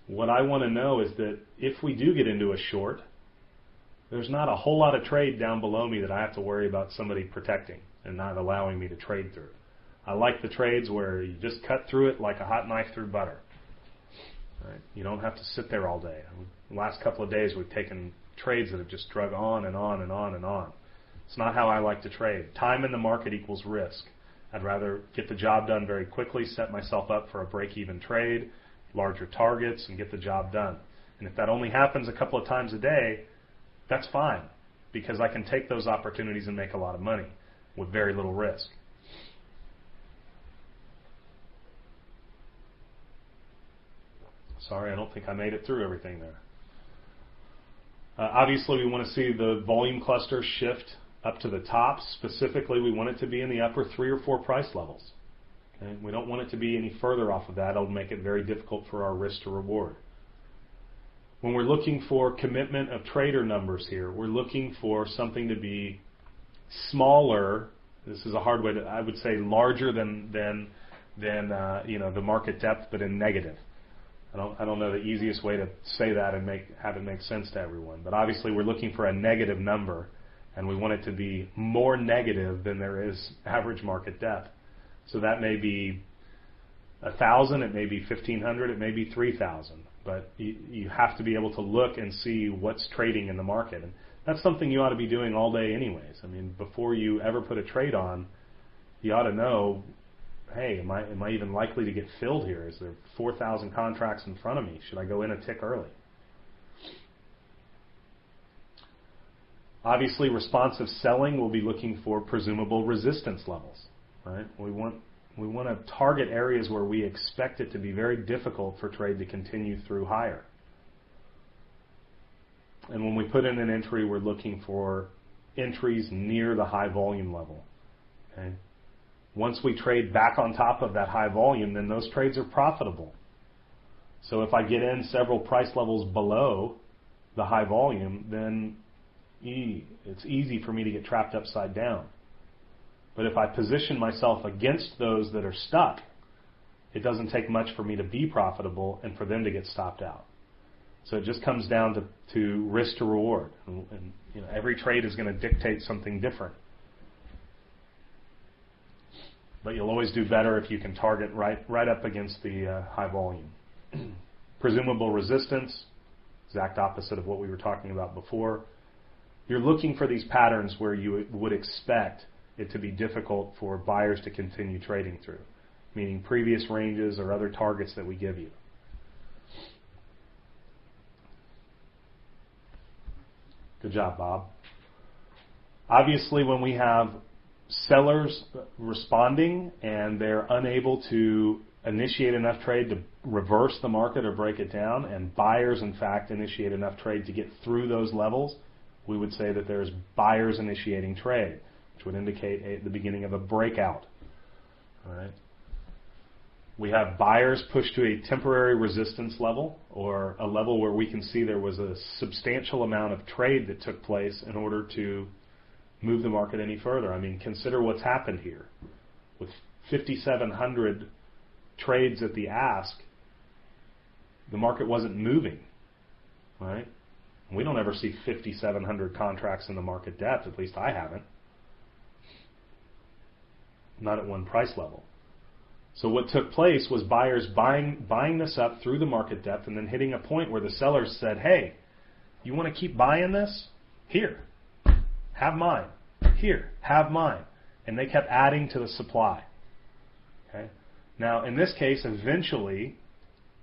what I want to know is that if we do get into a short, there's not a whole lot of trade down below me that I have to worry about somebody protecting and not allowing me to trade through. I like the trades where you just cut through it like a hot knife through butter. Right? You don't have to sit there all day. The last couple of days we've taken trades that have just drug on and on and on and on. It's not how I like to trade. Time in the market equals risk. I'd rather get the job done very quickly, set myself up for a break-even trade, larger targets, and get the job done. And if that only happens a couple of times a day, that's fine, because I can take those opportunities and make a lot of money with very little risk. Sorry, I don't think I made it through everything there. Obviously, we want to see the volume cluster shift up to the top. Specifically, we want it to be in the upper 3 or 4 price levels. Okay? We don't want it to be any further off of that. It'll make it very difficult for our risk to reward. When we're looking for commitment of trader numbers here, we're looking for something to be smaller. This is a hard way to, I would say, larger than the market depth, but in negative. I don't know the easiest way to say that and have it make sense to everyone. But obviously we're looking for a negative number, and we want it to be more negative than there is average market depth. So that may be 1,000, it may be 1,500, it may be 3,000. But you have to be able to look and see what's trading in the market. And that's something you ought to be doing all day anyways. I mean, before you ever put a trade on, you ought to know, hey, am I even likely to get filled here? Is there 4,000 contracts in front of me? Should I go in a tick early? Obviously, responsive selling will be looking for presumable resistance levels. Right? We want to target areas where we expect it to be very difficult for trade to continue through higher. And when we put in an entry, we're looking for entries near the high volume level. Okay? Once we trade back on top of that high volume, then those trades are profitable. So if I get in several price levels below the high volume, then it's easy for me to get trapped upside down. But if I position myself against those that are stuck, it doesn't take much for me to be profitable and for them to get stopped out. So it just comes down to risk to reward. And every trade is going to dictate something different. but you'll always do better if you can target right up against the high volume. Presumable resistance, exact opposite of what we were talking about before. You're looking for these patterns where you would expect it to be difficult for buyers to continue trading through, meaning previous ranges or other targets that we give you. Good job, Bob. Obviously, when we have sellers responding and they're unable to initiate enough trade to reverse the market or break it down, and buyers, in fact, initiate enough trade to get through those levels, we would say that there's buyers initiating trade, which would indicate the beginning of a breakout. All right. We have buyers push to a temporary resistance level, or a level where we can see there was a substantial amount of trade that took place in order to move the market any further. I mean, consider what's happened here. With 5,700 trades at the ask, the market wasn't moving, right? We don't ever see 5,700 contracts in the market depth, at least I haven't. Not at one price level. So what took place was buyers buying this up through the market depth and then hitting a point where the sellers said, hey, you want to keep buying this? Here, have mine. Here, have mine. And they kept adding to the supply. Okay? Now, in this case, eventually,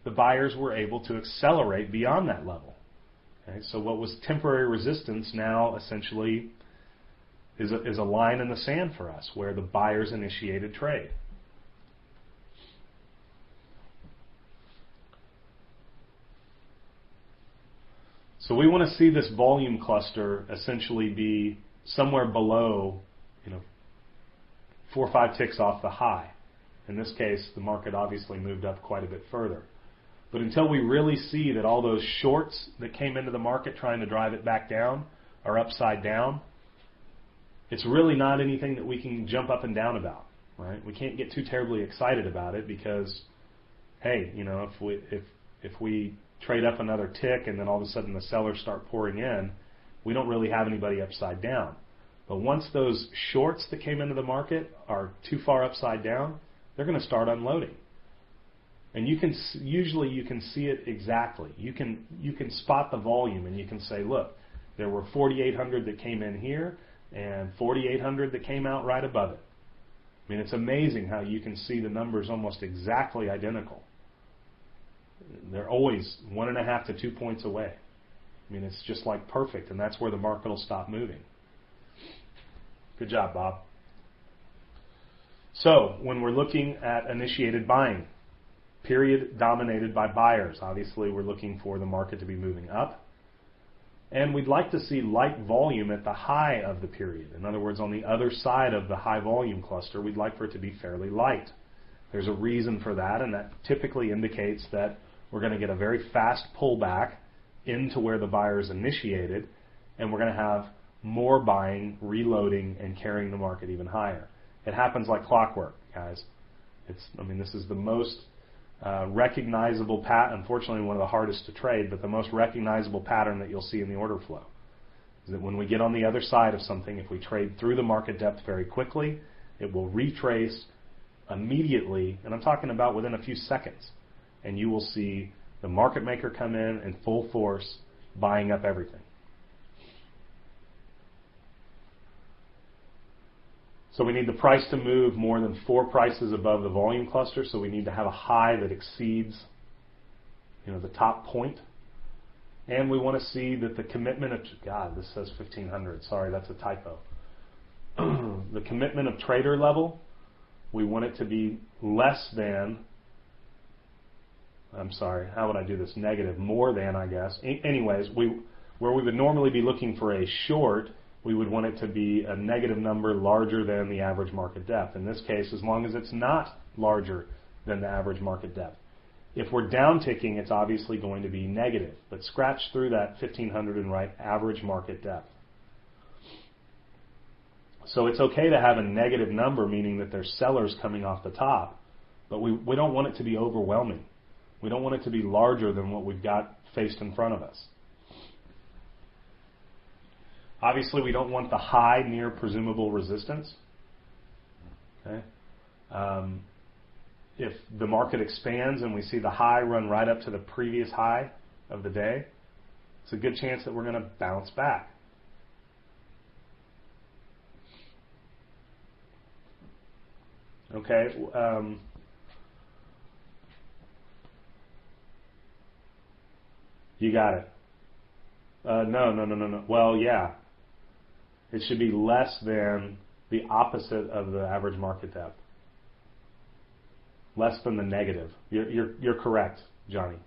the buyers were able to accelerate beyond that level. Okay? So what was temporary resistance now essentially is a line in the sand for us, where the buyers initiated trade. So we want to see this volume cluster essentially be somewhere below, 4 or 5 ticks off the high. In this case, the market obviously moved up quite a bit further. But until we really see that all those shorts that came into the market trying to drive it back down are upside down, it's really not anything that we can jump up and down about, right? We can't get too terribly excited about it because, hey, if we trade up another tick and then all of a sudden the sellers start pouring in, we don't really have anybody upside down. But once those shorts that came into the market are too far upside down, they're going to start unloading. And you can see it exactly. You can spot the volume and you can say, look, there were 4,800 that came in here and 4,800 that came out right above it. I mean, it's amazing how you can see the numbers almost exactly identical. They're always 1.5 to 2 points away. I mean, it's just like perfect, and that's where the market will stop moving. Good job, Bob. So, when we're looking at initiated buying, period dominated by buyers, obviously we're looking for the market to be moving up. And we'd like to see light volume at the high of the period. In other words, on the other side of the high volume cluster, we'd like for it to be fairly light. There's a reason for that, and that typically indicates that we're going to get a very fast pullback into where the buyers initiated, and we're going to have more buying, reloading, and carrying the market even higher. It happens like clockwork, guys. This is the most recognizable pattern, unfortunately one of the hardest to trade, but the most recognizable pattern that you'll see in the order flow is that when we get on the other side of something, if we trade through the market depth very quickly, it will retrace immediately, and I'm talking about within a few seconds, and you will see the market maker come in full force, buying up everything. So we need the price to move more than 4 prices above the volume cluster, so we need to have a high that exceeds the top point. And we want to see that the commitment of, God, this says 1,500. Sorry, that's a typo. The commitment of trader level, we want it to be less than, how would I do this? Negative, more than, I guess. Anyways, where we would normally be looking for a short, we would want it to be a negative number larger than the average market depth. In this case, as long as it's not larger than the average market depth. If we're down ticking, it's obviously going to be negative. But scratch through that 1,500 and write average market depth. So it's okay to have a negative number, meaning that there's sellers coming off the top, but we don't want it to be overwhelming. We don't want it to be larger than what we've got faced in front of us. Obviously, we don't want the high near presumable resistance. Okay? If the market expands and we see the high run right up to the previous high of the day, it's a good chance that we're going to bounce back. Okay. You got it. No. Well, yeah. It should be less than the opposite of the average market depth. Less than the negative. You're correct, Johnny.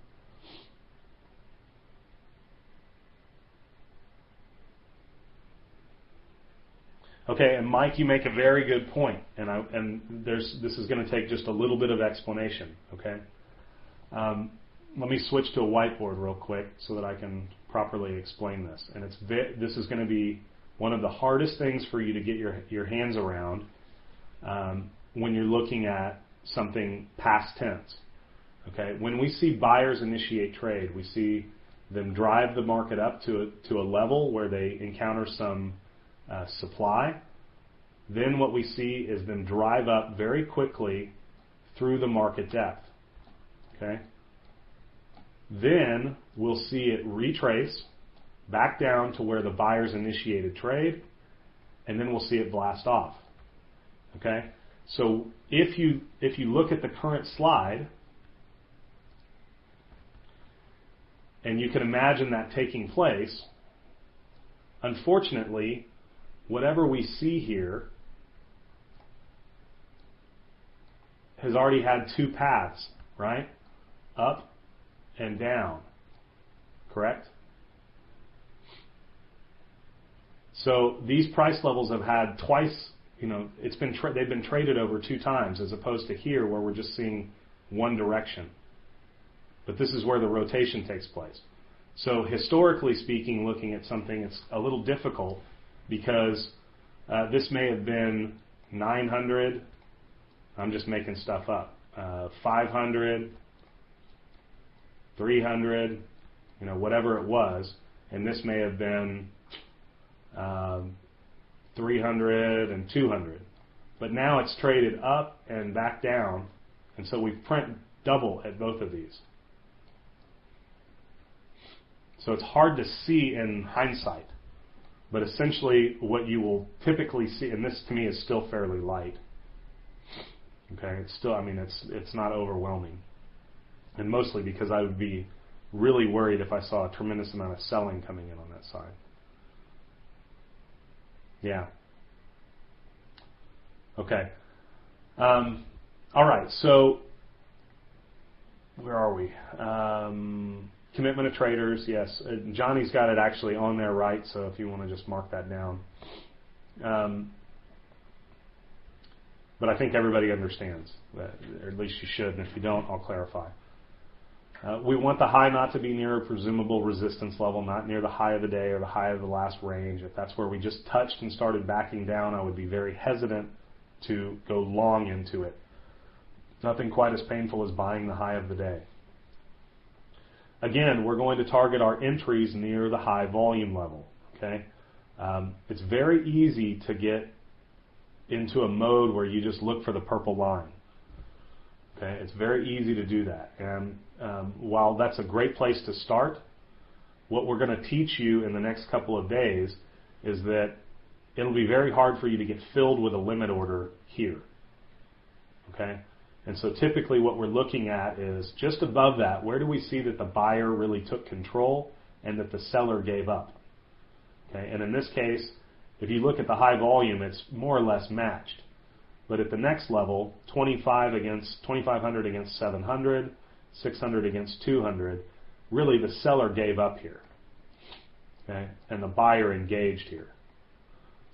Okay, and Mike, you make a very good point, and this is going to take just a little bit of explanation. Okay, let me switch to a whiteboard real quick so that I can properly explain this. And this is going to be one of the hardest things for you to get your hands around when you're looking at something past tense. Okay, when we see buyers initiate trade, we see them drive the market up to a level where they encounter some supply. Then what we see is them drive up very quickly through the market depth. Okay. Then we'll see it retrace back down to where the buyers initiated trade, and then we'll see it blast off. Okay. So if you look at the current slide, and you can imagine that taking place, unfortunately, whatever we see here has already had two paths, right? Up and down, correct? So these price levels have had twice, they've been traded over two times, as opposed to here where we're just seeing one direction. But this is where the rotation takes place. So historically speaking, looking at something, it's a little difficult because this may have been 900, I'm just making stuff up, 500, 300, whatever it was, and this may have been 300 and 200. But now it's traded up and back down, and so we print double at both of these. So it's hard to see in hindsight. But essentially what you will typically see, and this to me is still fairly light. Okay, it's still, it's not overwhelming. And mostly because I would be really worried if I saw a tremendous amount of selling coming in on that side. Yeah. Okay. All right, so where are we? Commitment of traders, yes. Johnny's got it actually on there, right? So if you want to just mark that down. But I think everybody understands that, or at least you should, and if you don't, I'll clarify. We want the high not to be near a presumable resistance level, not near the high of the day or the high of the last range. If that's where we just touched and started backing down, I would be very hesitant to go long into it. Nothing quite as painful as buying the high of the day. Again, we're going to target our entries near the high volume level. Okay, it's very easy to get into a mode where you just look for the purple line. Okay, it's very easy to do that, and while that's a great place to start, what we're going to teach you in the next couple of days is that it'll be very hard for you to get filled with a limit order here. Okay. And so typically what we're looking at is just above that, where do we see that the buyer really took control and that the seller gave up? Okay, and in this case, if you look at the high volume, it's more or less matched. But at the next level, 2,500 against 700, 600 against 200, really the seller gave up here. Okay, and the buyer engaged here.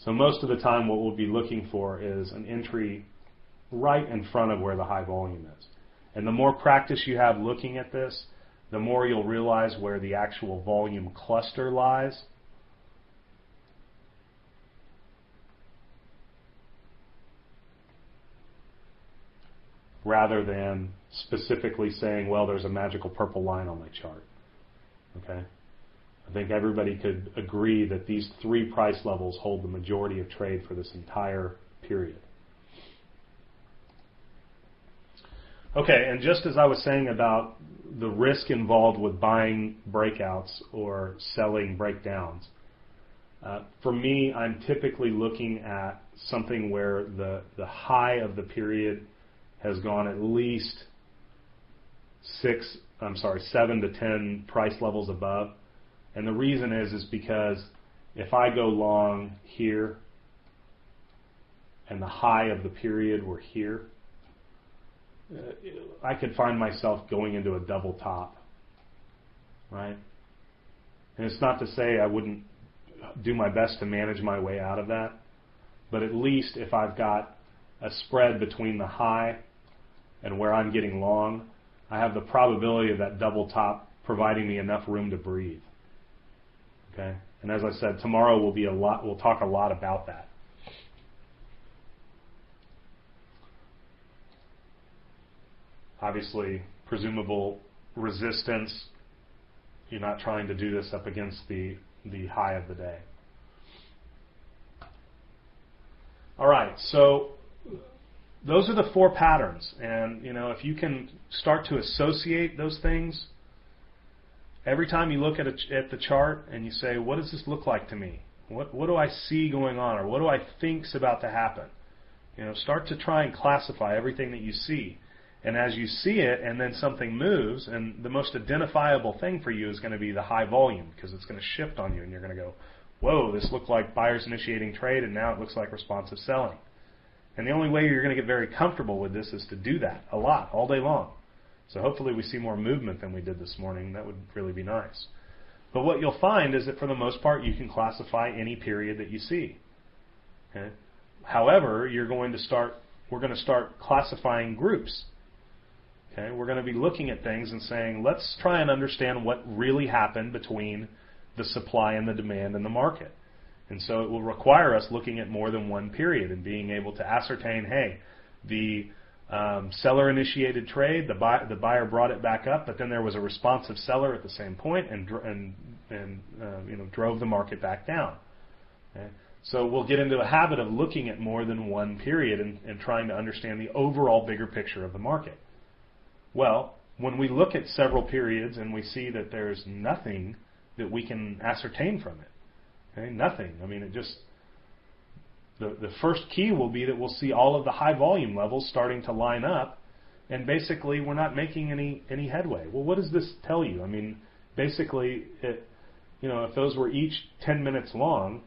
So most of the time what we'll be looking for is an entry right in front of where the high volume is. And the more practice you have looking at this, the more you'll realize where the actual volume cluster lies. Rather than specifically saying, well, there's a magical purple line on my chart. Okay? I think everybody could agree that these three price levels hold the majority of trade for this entire period. Okay, and just as I was saying about the risk involved with buying breakouts or selling breakdowns, for me, I'm typically looking at something where the high of the period has gone at least 7 to 10 price levels above. And the reason is because if I go long here and the high of the period were here, I could find myself going into a double top, right? And it's not to say I wouldn't do my best to manage my way out of that, but at least if I've got a spread between the high and where I'm getting long, I have the probability of that double top providing me enough room to breathe. Okay? And as I said, tomorrow we'll talk a lot about that. Obviously, presumable resistance, you're not trying to do this up against the high of the day. All right, so those are the 4 patterns. And, if you can start to associate those things, every time you look at the chart and you say, what does this look like to me? What do I see going on? Or what do I think's about to happen? Start to try and classify everything that you see. And as you see it and then something moves, and the most identifiable thing for you is going to be the high volume, because it's going to shift on you and you're going to go, whoa, this looked like buyers initiating trade and now it looks like responsive selling. And the only way you're going to get very comfortable with this is to do that a lot, all day long. So hopefully we see more movement than we did this morning. That would really be nice. But what you'll find is that for the most part you can classify any period that you see. Okay? However, we're going to start classifying groups. Okay? We're going to be looking at things and saying, let's try and understand what really happened between the supply and the demand in the market. And so it will require us looking at more than one period and being able to ascertain, hey, the seller initiated trade, the buyer brought it back up, but then there was a responsive seller at the same point and drove the market back down. Okay? So we'll get into a habit of looking at more than one period and trying to understand the overall bigger picture of the market. Well, when we look at several periods and we see that there's nothing that we can ascertain from it, okay? Nothing. I mean, the first key will be that we'll see all of the high volume levels starting to line up, and basically we're not making any headway. Well, what does this tell you? I mean, basically, if those were each 10 minutes long,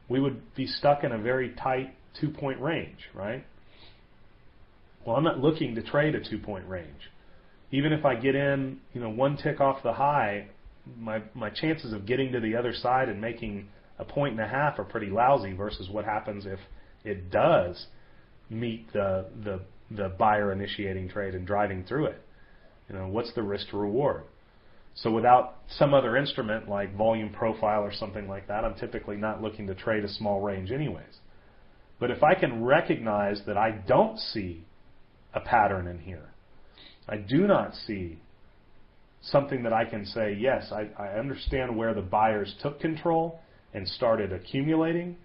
we would be stuck in a very tight 2-point range, right? Well, I'm not looking to trade a 2-point range. Even if I get in, one tick off the high, my chances of getting to the other side and making a 1.5 points are pretty lousy versus what happens if it does meet the buyer initiating trade and driving through it. What's the risk to reward? So without some other instrument like volume profile or something like that, I'm typically not looking to trade a small range anyways. But if I can recognize that I don't see a pattern in here, I do not see something that I can say, yes, I understand where the buyers took control and started accumulating,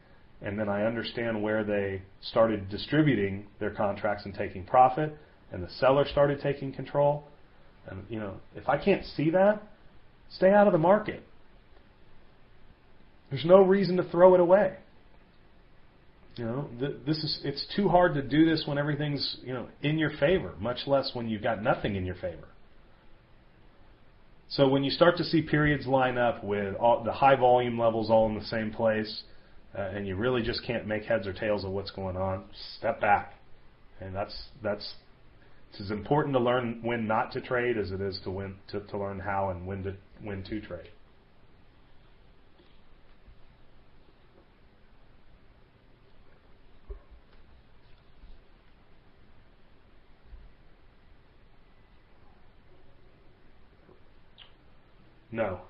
and then I understand where they started distributing their contracts and taking profit, and the seller started taking control. And if I can't see that, stay out of the market. There's no reason to throw it away. It's too hard to do this when everything's in your favor, much less when you've got nothing in your favor. So when you start to see periods line up with all the high volume levels all in the same place, and you really just can't make heads or tails of what's going on, step back. And it's as important to learn when not to trade as it is to learn how and when to trade. No.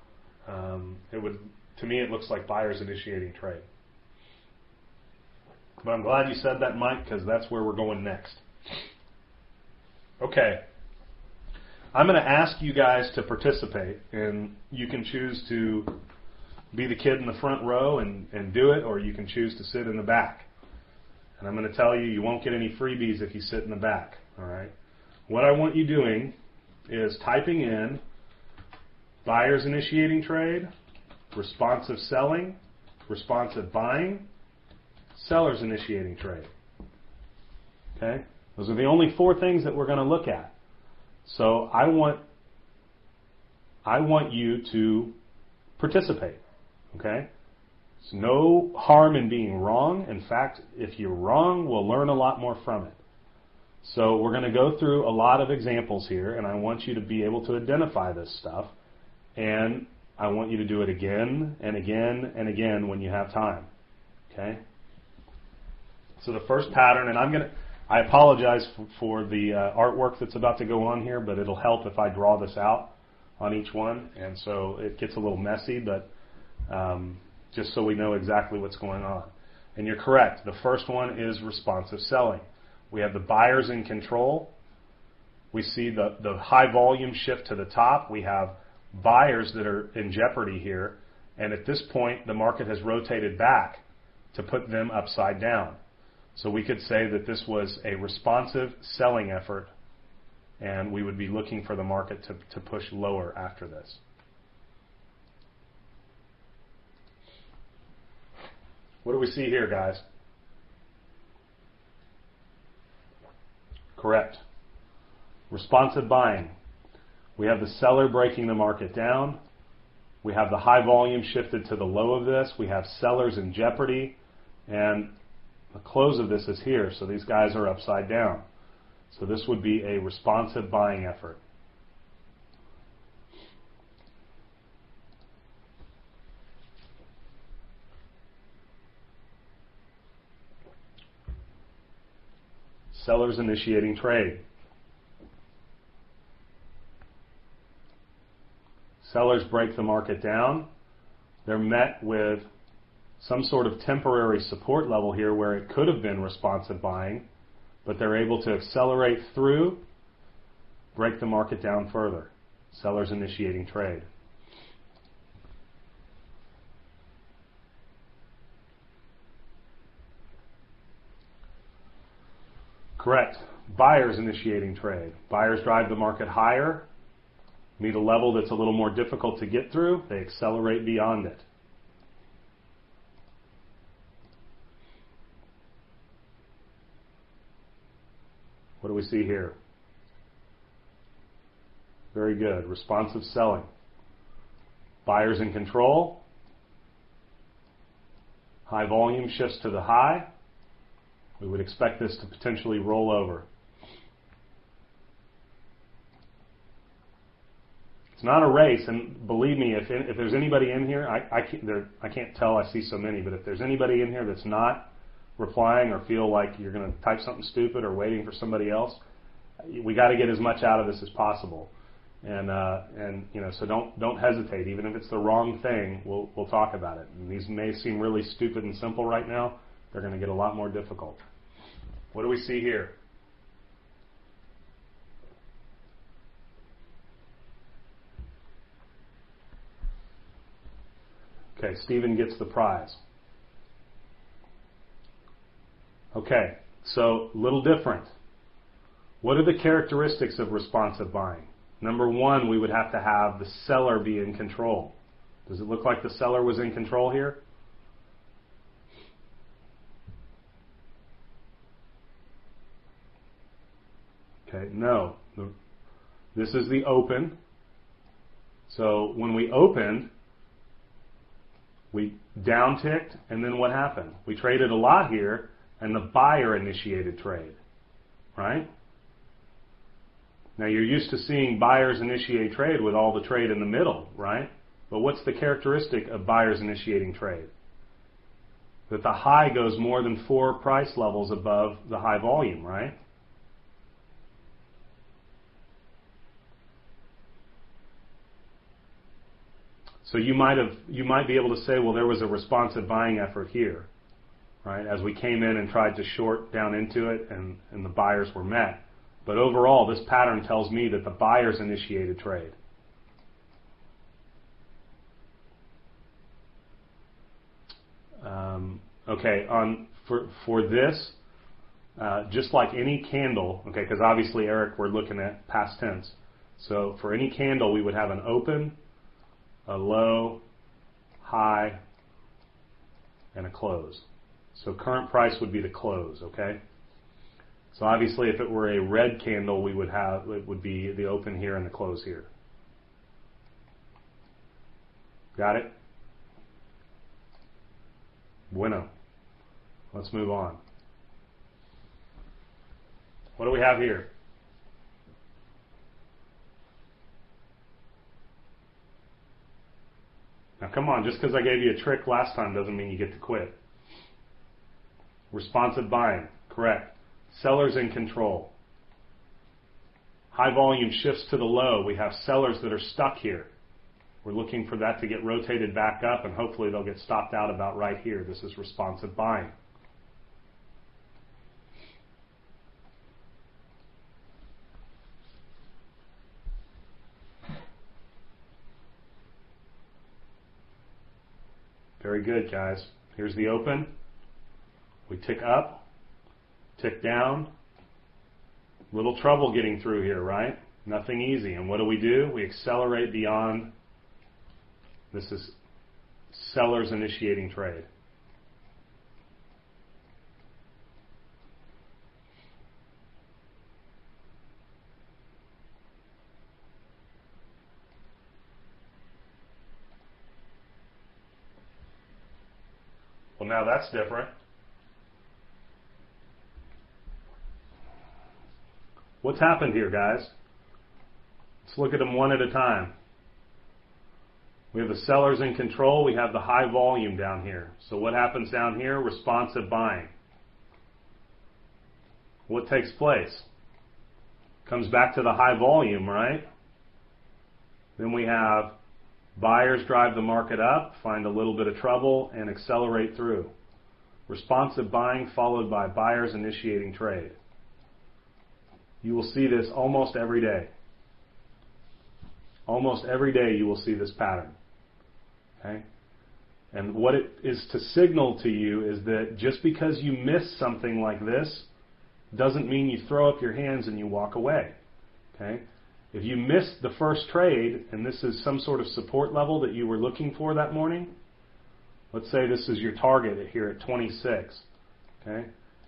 To me, it looks like buyers initiating trade. But I'm glad you said that, Mike, because that's where we're going next. Okay. I'm going to ask you guys to participate, and you can choose to be the kid in the front row and do it, or you can choose to sit in the back. And I'm going to tell you, you won't get any freebies if you sit in the back, all right? what I want you doing is typing in buyers initiating trade, responsive selling, responsive buying, sellers initiating trade. Okay? Those are the only 4 things that we're going to look at. So I want you to participate. Okay? There's no harm in being wrong. In fact, if you're wrong, we'll learn a lot more from it. So we're going to go through a lot of examples here, and I want you to be able to identify this stuff, and I want you to do it again and again and again when you have time. Okay? So the first pattern, and I apologize for the artwork that's about to go on here, but it'll help if I draw this out on each one, and so it gets a little messy, but just so we know exactly what's going on. And you're correct. The first one is responsive selling. We have the buyers in control. We see the high volume shift to the top. We have buyers that are in jeopardy here. And at this point, the market has rotated back to put them upside down. So we could say that this was a responsive selling effort, and we would be looking for the market to push lower after this. What do we see here, guys? Correct. Responsive buying. We have the seller breaking the market down. We have the high volume shifted to the low of this. We have sellers in jeopardy. And the close of this is here. So these guys are upside down. So this would be a responsive buying effort. Sellers initiating trade. Sellers break the market down. They're met with some sort of temporary support level here where it could have been responsive buying, but they're able to accelerate through, break the market down further. Sellers initiating trade. Correct. Buyers initiating trade. Buyers drive the market higher, meet a level that's a little more difficult to get through. They accelerate beyond it. What do we see here? Very good. Responsive selling. Buyers in control. High volume shifts to the high. We would expect this to potentially roll over. It's not a race, and believe me, if there's anybody in here, I can't tell, I see so many, but if there's anybody in here that's not replying or feel like you're going to type something stupid or waiting for somebody else, we got to get as much out of this as possible. And you know, so don't hesitate. Even if it's the wrong thing, we'll talk about it. And these may seem really stupid and simple right now. They're going to get a lot more difficult. What do we see here? Okay, Stephen gets the prize. Okay, so a little different. What are the characteristics of responsive buying? Number one, we would have to have the seller be in control. Does it look like the seller was in control here? Okay, no. This is the open. So when we opened, we downticked, and then what happened? We traded a lot here, and the buyer initiated trade, right? Now you're used to seeing buyers initiate trade with all the trade in the middle, right? But what's the characteristic of buyers initiating trade? That the high goes more than 4 price levels above the high volume, right? So you might be able to say, well, there was a responsive buying effort here, right? As we came in and tried to short down into it, and the buyers were met. But overall, this pattern tells me that the buyers initiated trade. Okay, for this, just like any candle, okay, because obviously, Eric, we're looking at past tense. So for any candle, we would have an open, a low, high, and a close. So current price would be the close, okay? So obviously, if it were a red candle, it would be the open here and the close here. Got it? Bueno. Let's move on. What do we have here? Now come on, just because I gave you a trick last time doesn't mean you get to quit. Responsive buying, correct. Sellers in control. High volume shifts to the low. We have sellers that are stuck here. We're looking for that to get rotated back up, and hopefully they'll get stopped out about right here. This is responsive buying. Very good, guys. Here's the open. We tick up, tick down. Little trouble getting through here, right? Nothing easy. And what do? We accelerate beyond. This is sellers initiating trade. Well, now that's different. What's happened here, guys? Let's look at them one at a time. We have the sellers in control. We have the high volume down here. So what happens down here? Responsive buying. What takes place? Comes back to the high volume, right? Then we have buyers drive the market up, find a little bit of trouble, and accelerate through. Responsive buying followed by buyers initiating trade. You will see this almost every day. Almost every day you will see this pattern. Okay? And what it is to signal to you is that just because you miss something like this doesn't mean you throw up your hands and you walk away. Okay? If you missed the first trade and this is some sort of support level that you were looking for that morning, let's say this is your target here at 26. Okay?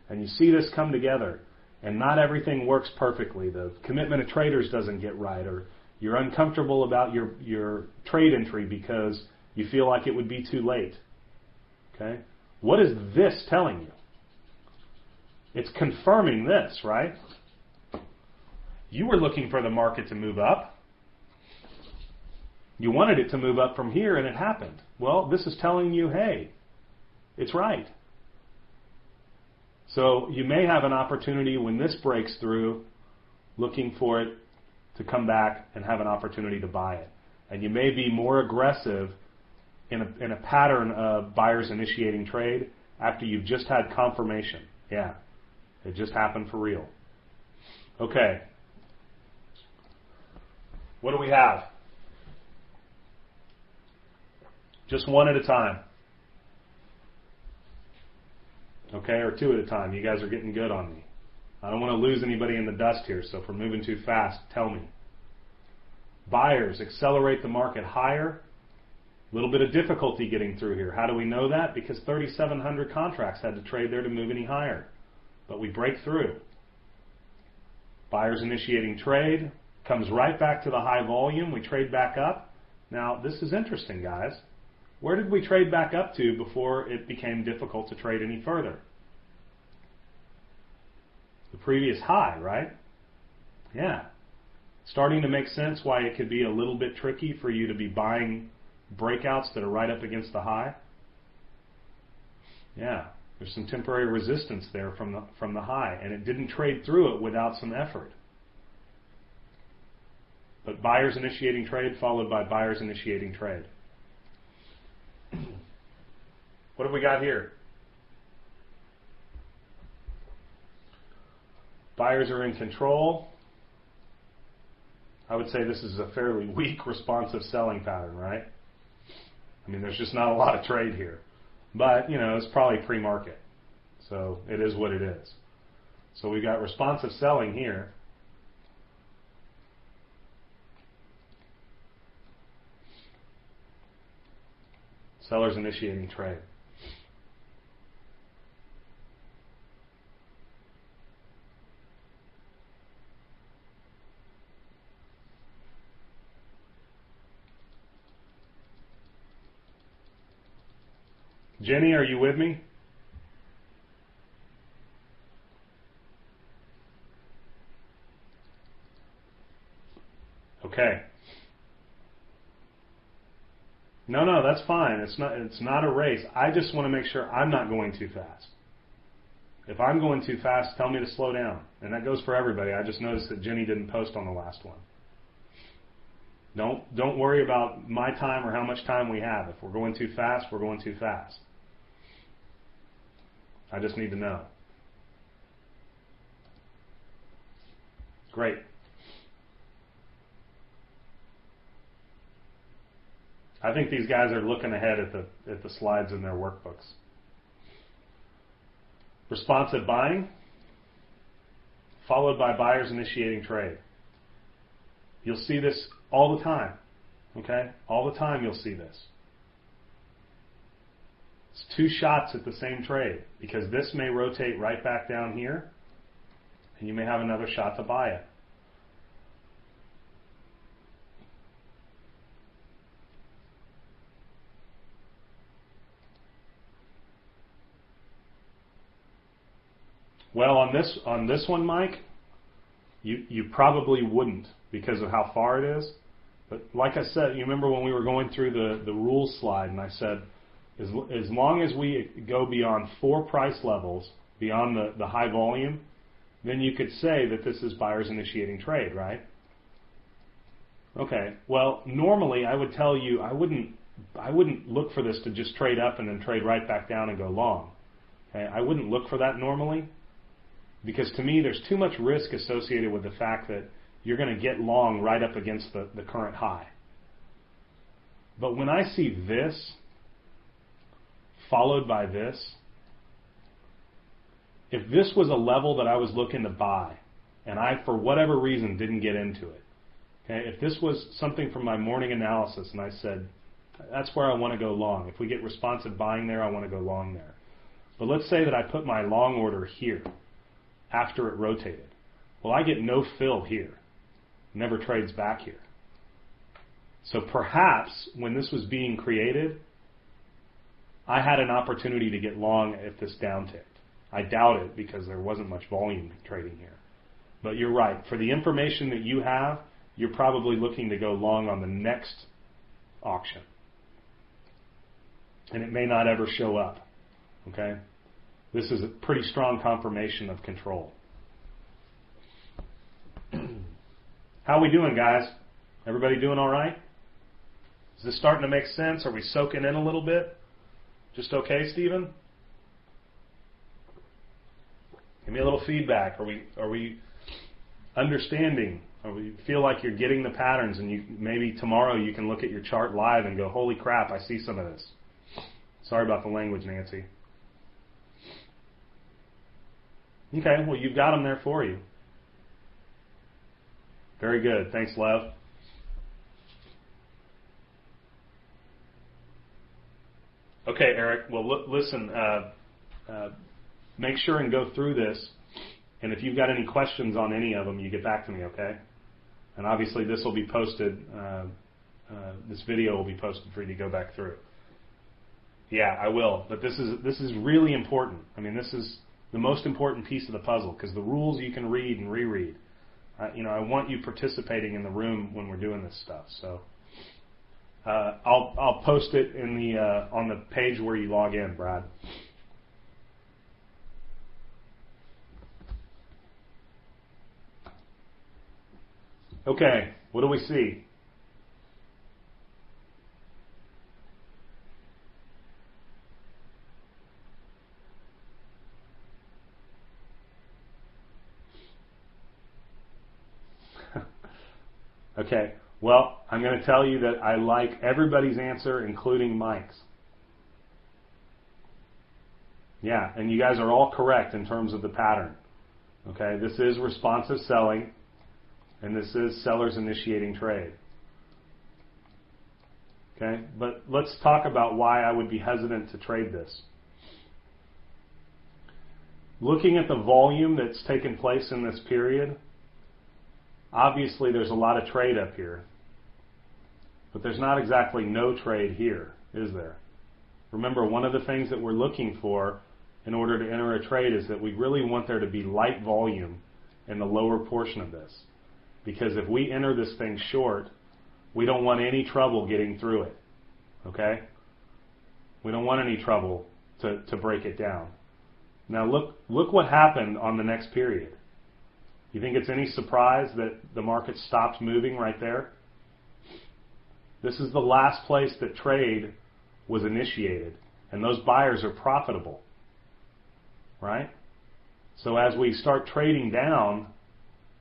And you see this come together and not everything works perfectly. The commitment of traders doesn't get right, or you're uncomfortable about your trade entry because you feel like it would be too late. Okay? What is this telling you? It's confirming this, right? You were looking for the market to move up. You wanted it to move up from here, and it happened. Well, this is telling you, hey, it's right. So you may have an opportunity when this breaks through, looking for it to come back and have an opportunity to buy it. And you may be more aggressive in a pattern of buyers initiating trade after you've just had confirmation. Yeah, it just happened for real. Okay. What do we have? Just one at a time. Okay, or two at a time. You guys are getting good on me. I don't want to lose anybody in the dust here, so if we're moving too fast, tell me. Buyers accelerate the market higher. A little bit of difficulty getting through here. How do we know that? Because 3,700 contracts had to trade there to move any higher. But we break through. Buyers initiating trade. Comes right back to the high volume. We trade back up. Now, this is interesting, guys. Where did we trade back up to before it became difficult to trade any further? The previous high, right? Yeah. Starting to make sense why it could be a little bit tricky for you to be buying breakouts that are right up against the high. Yeah. There's some temporary resistance there from the high, and it didn't trade through it without some effort. But buyers initiating trade followed by buyers initiating trade. What have we got here? Buyers are in control. I would say this is a fairly weak responsive selling pattern, right? I mean, there's just not a lot of trade here. But, it's probably pre-market. So it is what it is. So we've got responsive selling here. Sellers initiating trade. Jenny, are you with me? Okay. No, that's fine. It's not a race. I just want to make sure I'm not going too fast. If I'm going too fast, tell me to slow down. And that goes for everybody. I just noticed that Jenny didn't post on the last one. Don't worry about my time or how much time we have. If we're going too fast, we're going too fast. I just need to know. Great. I think these guys are looking ahead at the slides in their workbooks. Responsive buying, followed by buyers initiating trade. You'll see this all the time. Okay? All the time you'll see this. It's two shots at the same trade, because this may rotate right back down here, and you may have another shot to buy it. Well, on this one, Mike, you probably wouldn't because of how far it is. But like I said, you remember when we were going through the rules slide, and I said, as long as we go beyond 4 price levels, beyond the high volume, then you could say that this is buyers initiating trade, right? Okay. Well, normally I would tell you I wouldn't look for this to just trade up and then trade right back down and go long. Okay? I wouldn't look for that normally, because to me there's too much risk associated with the fact that you're going to get long right up against the current high. But when I see this followed by this, if this was a level that I was looking to buy and I, for whatever reason, didn't get into it, okay, if this was something from my morning analysis and I said, that's where I want to go long. If we get responsive buying there, I want to go long there. But let's say that I put my long order here after it rotated. Well, I get no fill here. Never trades back here. So perhaps when this was being created, I had an opportunity to get long if this downticked. I doubt it because there wasn't much volume trading here. But you're right. For the information that you have, you're probably looking to go long on the next auction. And it may not ever show up. Okay? This is a pretty strong confirmation of control. How are we doing, guys? Everybody doing all right? Is this starting to make sense? Are we soaking in a little bit? Just okay, Stephen? Give me a little feedback. Are we understanding? Or we feel like you're getting the patterns, and maybe tomorrow you can look at your chart live and go, holy crap, I see some of this. Sorry about the language, Nancy. Okay, well, you've got them there for you. Very good. Thanks, Lev. Okay, Eric. Well, listen, make sure and go through this, and if you've got any questions on any of them, you get back to me, okay? And obviously this will be posted, this video will be posted for you to go back through. Yeah, I will. But this is really important. I mean, this is the most important piece of the puzzle, because the rules you can read and reread. I want you participating in the room when we're doing this stuff. So I'll post it in the on the page where you log in, Brad. Okay, what do we see? Okay, well, I'm going to tell you that I like everybody's answer, including Mike's. Yeah, and you guys are all correct in terms of the pattern. Okay, this is responsive selling, and this is sellers initiating trade. Okay, but let's talk about why I would be hesitant to trade this. Looking at the volume that's taken place in this period, obviously there's a lot of trade up here, but there's not exactly no trade here, is there? Remember, one of the things that we're looking for in order to enter a trade is that we really want there to be light volume in the lower portion of this. Because if we enter this thing short, we don't want any trouble getting through it. Okay? We don't want any trouble to break it down. Now look what happened on the next period. You think it's any surprise that the market stopped moving right there? This is the last place that trade was initiated, and those buyers are profitable. Right? So as we start trading down,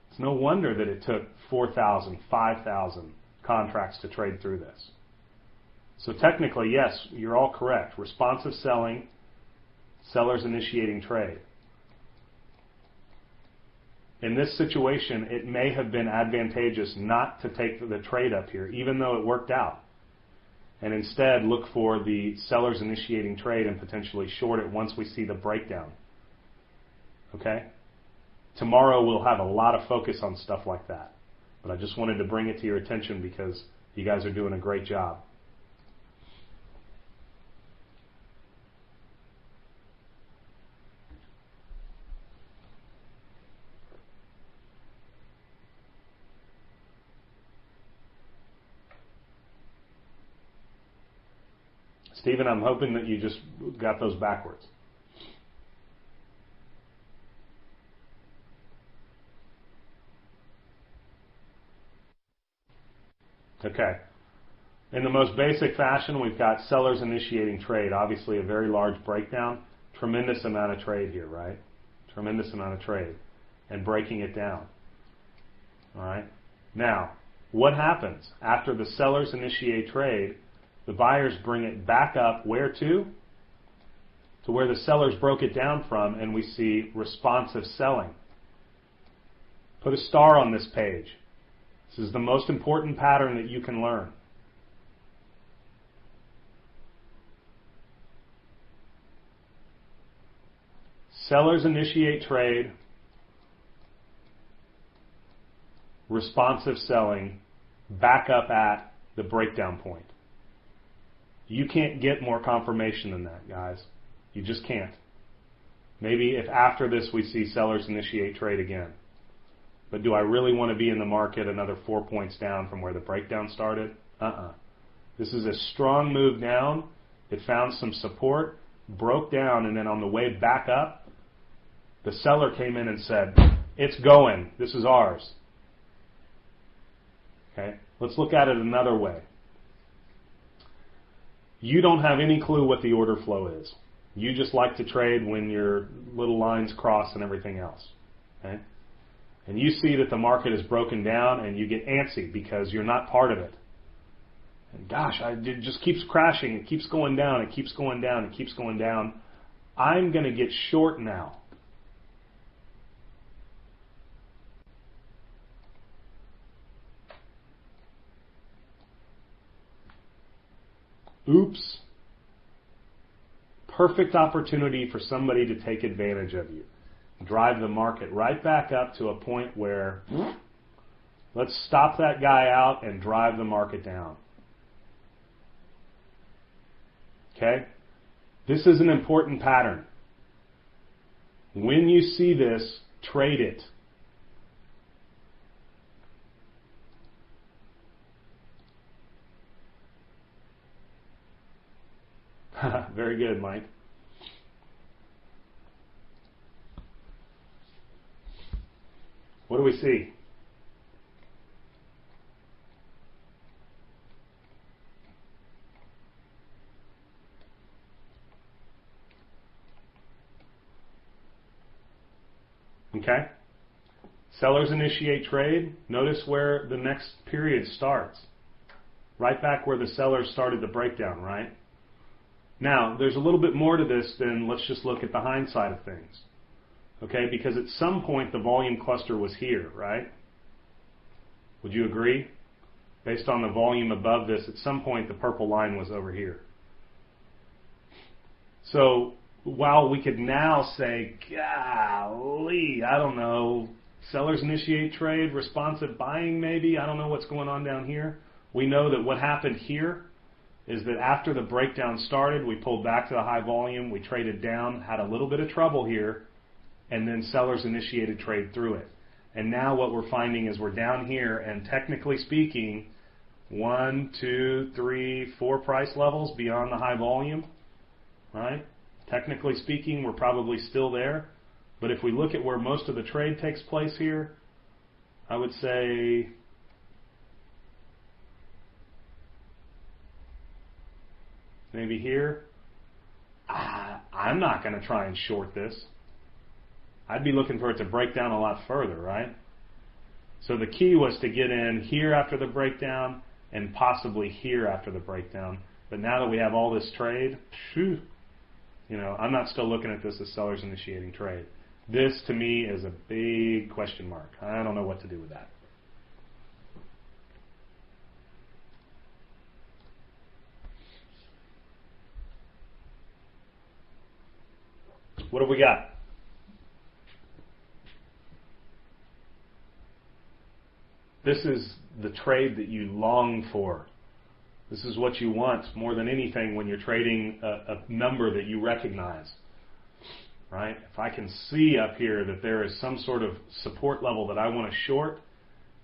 it's no wonder that it took 4,000, 5,000 contracts to trade through this. So technically, yes, you're all correct. Responsive selling, sellers initiating trade. In this situation, it may have been advantageous not to take the trade up here, even though it worked out, and instead look for the sellers initiating trade and potentially short it once we see the breakdown. Okay? Tomorrow we'll have a lot of focus on stuff like that. But I just wanted to bring it to your attention because you guys are doing a great job. Stephen, I'm hoping that you just got those backwards. Okay. In the most basic fashion, we've got sellers initiating trade. Obviously a very large breakdown. Tremendous amount of trade here, right? Tremendous amount of trade. And breaking it down. All right. Now, what happens? After the sellers initiate trade, the buyers bring it back up where to? To where the sellers broke it down from, and we see responsive selling. Put a star on this page. This is the most important pattern that you can learn. Sellers initiate trade, responsive selling, back up at the breakdown point. You can't get more confirmation than that, guys. You just can't. Maybe if after this we see sellers initiate trade again. But do I really want to be in the market another 4 points down from where the breakdown started? This is a strong move down. It found some support, broke down, and then on the way back up, the seller came in and said, it's going. This is ours. Okay? Let's look at it another way. You don't have any clue what the order flow is. You just like to trade when your little lines cross and everything else. Okay? And you see that the market is broken down and you get antsy because you're not part of it. And gosh, it just keeps crashing. It keeps going down. It keeps going down. It keeps going down. I'm going to get short now. Oops. Perfect opportunity for somebody to take advantage of you. Drive the market right back up to a point where let's stop that guy out and drive the market down. Okay? This is an important pattern. When you see this, trade it. Very good, Mike. What do we see? Okay? Sellers initiate trade. Notice where the next period starts. Right back where the sellers started the breakdown, right? Now, there's a little bit more to this than let's just look at the hindsight of things. Okay, because at some point the volume cluster was here, right? Would you agree? Based on the volume above this, at some point the purple line was over here. So while we could now say, golly, I don't know, sellers initiate trade, responsive buying maybe, I don't know what's going on down here. We know that what happened here is that after the breakdown started, we pulled back to the high volume, we traded down, had a little bit of trouble here, and then sellers initiated trade through it. And now what we're finding is we're down here, and technically speaking, 1, 2, 3, 4 price levels beyond the high volume, right? Technically speaking, we're probably still there. But if we look at where most of the trade takes place here, I would say maybe here. I'm not going to try and short this. I'd be looking for it to break down a lot further, right? So the key was to get in here after the breakdown and possibly here after the breakdown. But now that we have all this trade, I'm not still looking at this as sellers initiating trade. This, to me, is a big question mark. I don't know what to do with that. What have we got? This is the trade that you long for. This is what you want more than anything when you're trading a number that you recognize. Right? If I can see up here that there is some sort of support level that I want to short,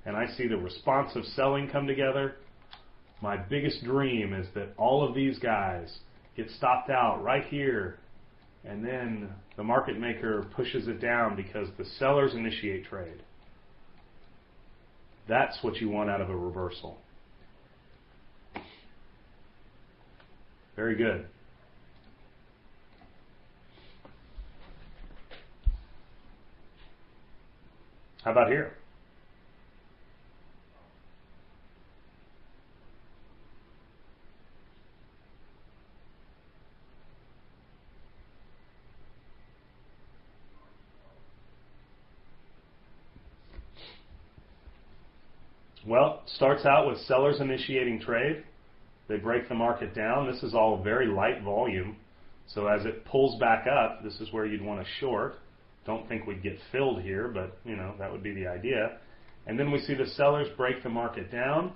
and I see the responsive selling come together, my biggest dream is that all of these guys get stopped out right here, and then the market maker pushes it down because the sellers initiate trade. That's what you want out of a reversal. Very good. How about here? Well, starts out with sellers initiating trade. They break the market down. This is all very light volume. So as it pulls back up, this is where you'd want to short. Don't think we'd get filled here, but that would be the idea. And then we see the sellers break the market down.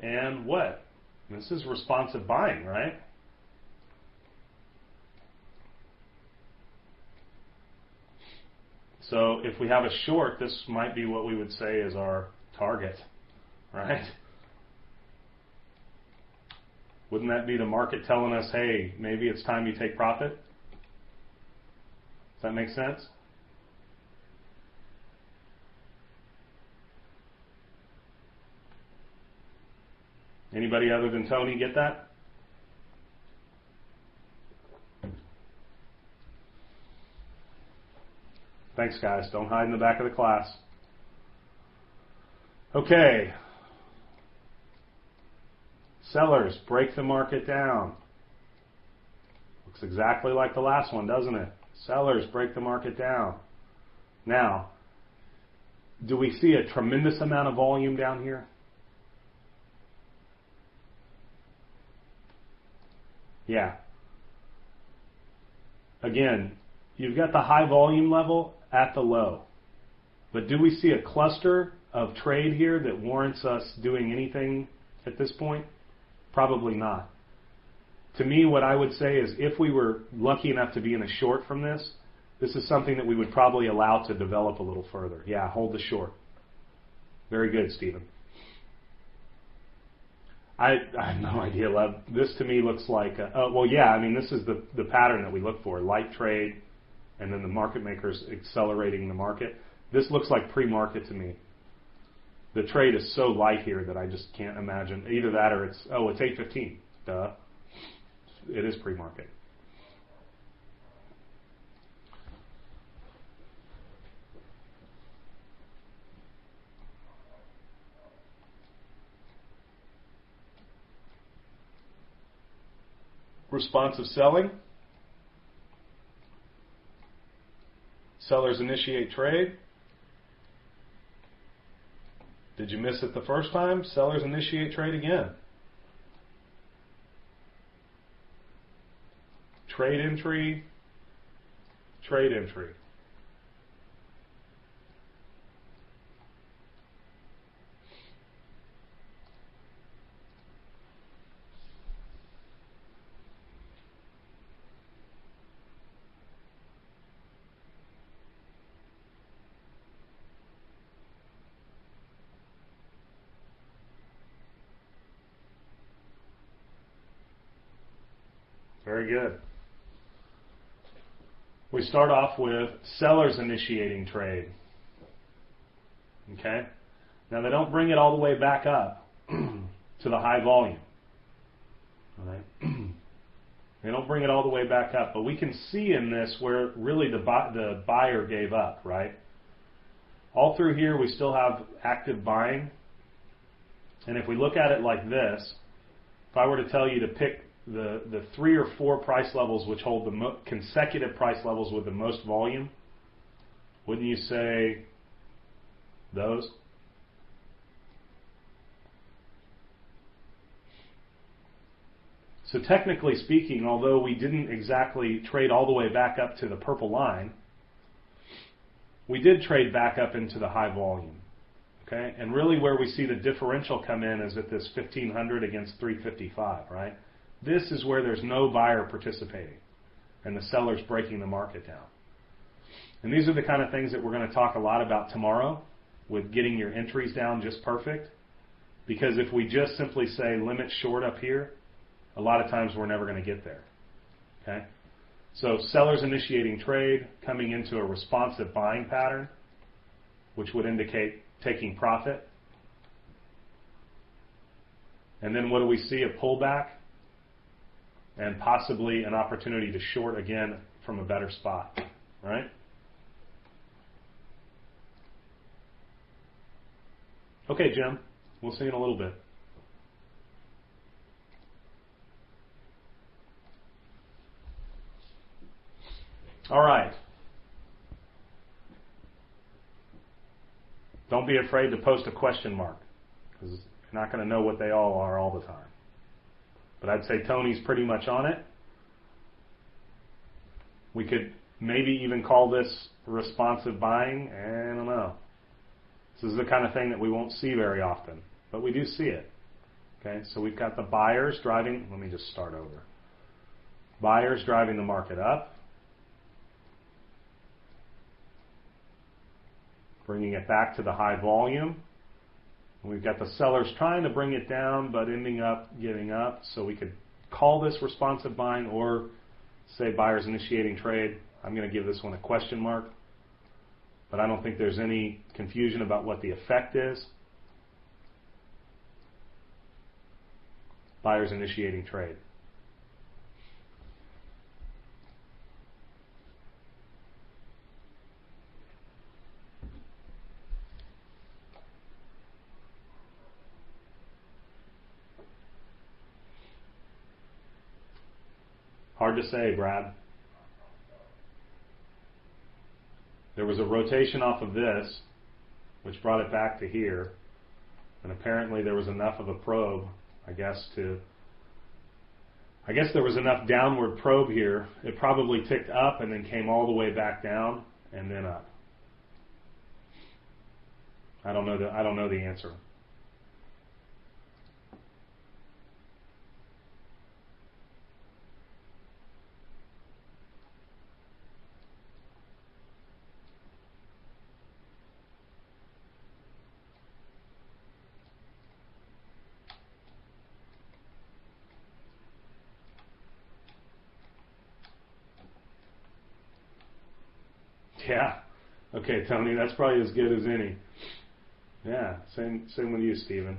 And what? This is responsive buying, right? So if we have a short, this might be what we would say is our target, right? Wouldn't that be the market telling us, hey, maybe it's time you take profit? Does that make sense? Anybody other than Tony get that? Thanks, guys. Don't hide in the back of the class. Okay. Sellers break the market down. Looks exactly like the last one, doesn't it? Sellers break the market down. Now, do we see a tremendous amount of volume down here? Yeah. Again, you've got the high volume level at the low. But do we see a cluster of trade here that warrants us doing anything at this point? Probably not. To me, what I would say is if we were lucky enough to be in a short from this, this is something that we would probably allow to develop a little further. Yeah, hold the short. Very good, Stephen. I have no idea, Lev. This to me looks like, this is the pattern that we look for. Light trade, and then the market makers accelerating the market. This looks like pre-market to me. The trade is so light here that I just can't imagine. Either that or it's 8:15. Duh. It is pre-market. Responsive selling. Sellers initiate trade. Did you miss it the first time? Sellers initiate trade again. Trade entry, trade entry. Very good. We start off with sellers initiating trade. Okay? Now they don't bring it all the way back up to the high volume. All right? They don't bring it all the way back up, but we can see in this where really the buyer gave up, right? All through here we still have active buying. And if we look at it like this, if I were to tell you to pick the 3 or 4 price levels which hold the consecutive price levels with the most volume, wouldn't you say those? So technically speaking, although we didn't exactly trade all the way back up to the purple line, we did trade back up into the high volume. Okay? And really where we see the differential come in is at this 1500 against 355, right? This is where there's no buyer participating and the seller's breaking the market down. And these are the kind of things that we're going to talk a lot about tomorrow with getting your entries down just perfect. Because if we just simply say limit short up here, a lot of times we're never going to get there. Okay? So sellers initiating trade, coming into a responsive buying pattern, which would indicate taking profit. And then what do we see? A pullback and possibly an opportunity to short again from a better spot, right? Okay, Jim, we'll see you in a little bit. All right. Don't be afraid to post a question mark, because you're not going to know what they all are all the time. But I'd say Tony's pretty much on it. We could maybe even call this responsive buying. I don't know. This is the kind of thing that we won't see very often, but we do see it. Okay, so we've got the buyers driving. Let me just start over. Buyers driving the market up, bringing it back to the high volume. We've got the sellers trying to bring it down, but ending up giving up. So we could call this responsive buying or say buyers initiating trade. I'm going to give this one a question mark, but I don't think there's any confusion about what the effect is. Buyers initiating trade. Hard to say, Brad. There was a rotation off of this, which brought it back to here, and apparently there was enough of a probe, I guess there was enough downward probe here. It probably ticked up and then came all the way back down and then up. I don't know the answer. Yeah. Okay, Tony, that's probably as good as any. Yeah, same with you, Stephen.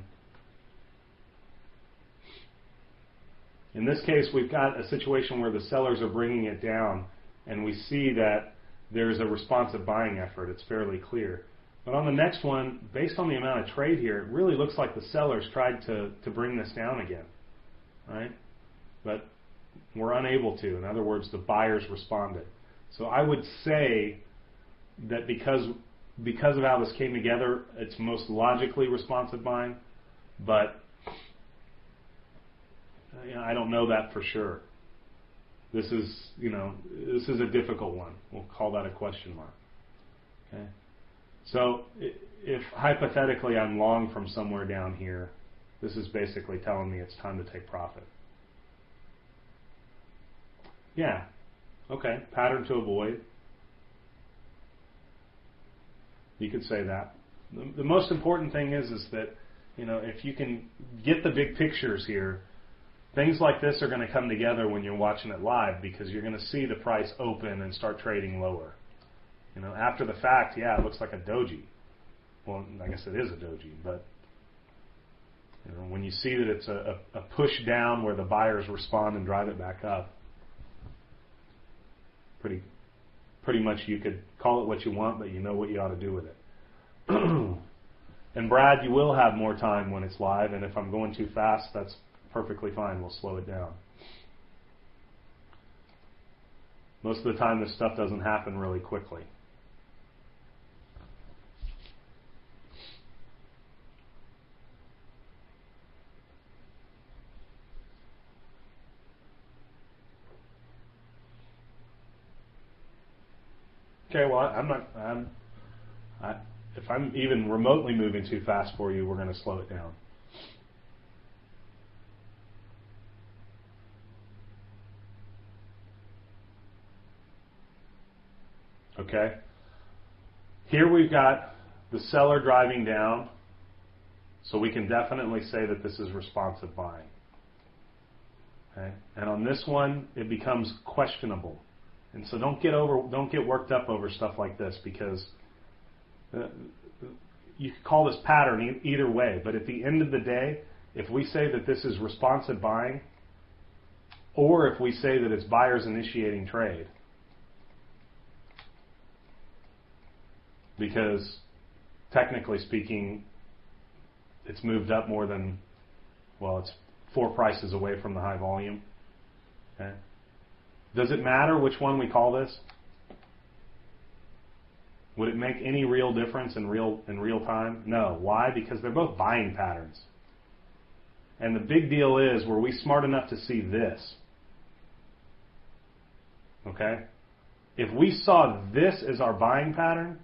In this case, we've got a situation where the sellers are bringing it down, and we see that there's a responsive buying effort. It's fairly clear. But on the next one, based on the amount of trade here, it really looks like the sellers tried to bring this down again, right? But we're unable to. In other words, the buyers responded. So I would say that because of how this came together, it's most logically responsive buying, but I don't know that for sure. This is a difficult one. We'll call that a question mark. Okay. So if hypothetically I'm long from somewhere down here, this is basically telling me it's time to take profit. Yeah. Okay. Pattern to avoid. You could say that. The most important thing is that, if you can get the big pictures here, things like this are going to come together when you're watching it live, because you're going to see the price open and start trading lower. After the fact, yeah, it looks like a doji. Well, I guess it is a doji, but when you see that it's a push down where the buyers respond and drive it back up, pretty much you could call it what you want, but you know what you ought to do with it. And Brad, you will have more time when it's live, and if I'm going too fast, that's perfectly fine. We'll slow it down. Most of the time, this stuff doesn't happen really quickly. Okay, well, if I'm even remotely moving too fast for you, we're going to slow it down. Okay. Here we've got the seller driving down, so we can definitely say that this is responsive buying. Okay. And on this one, it becomes questionable. And so don't get worked up over stuff like this, because you could call this pattern either way. But at the end of the day, if we say that this is responsive buying, or if we say that it's buyers initiating trade, because technically speaking, it's moved up more than, it's 4 prices away from the high volume. Okay. Does it matter which one we call this? Would it make any real difference in real time? No. Why? Because they're both buying patterns. And the big deal is, were we smart enough to see this? Okay? If we saw this as our buying pattern,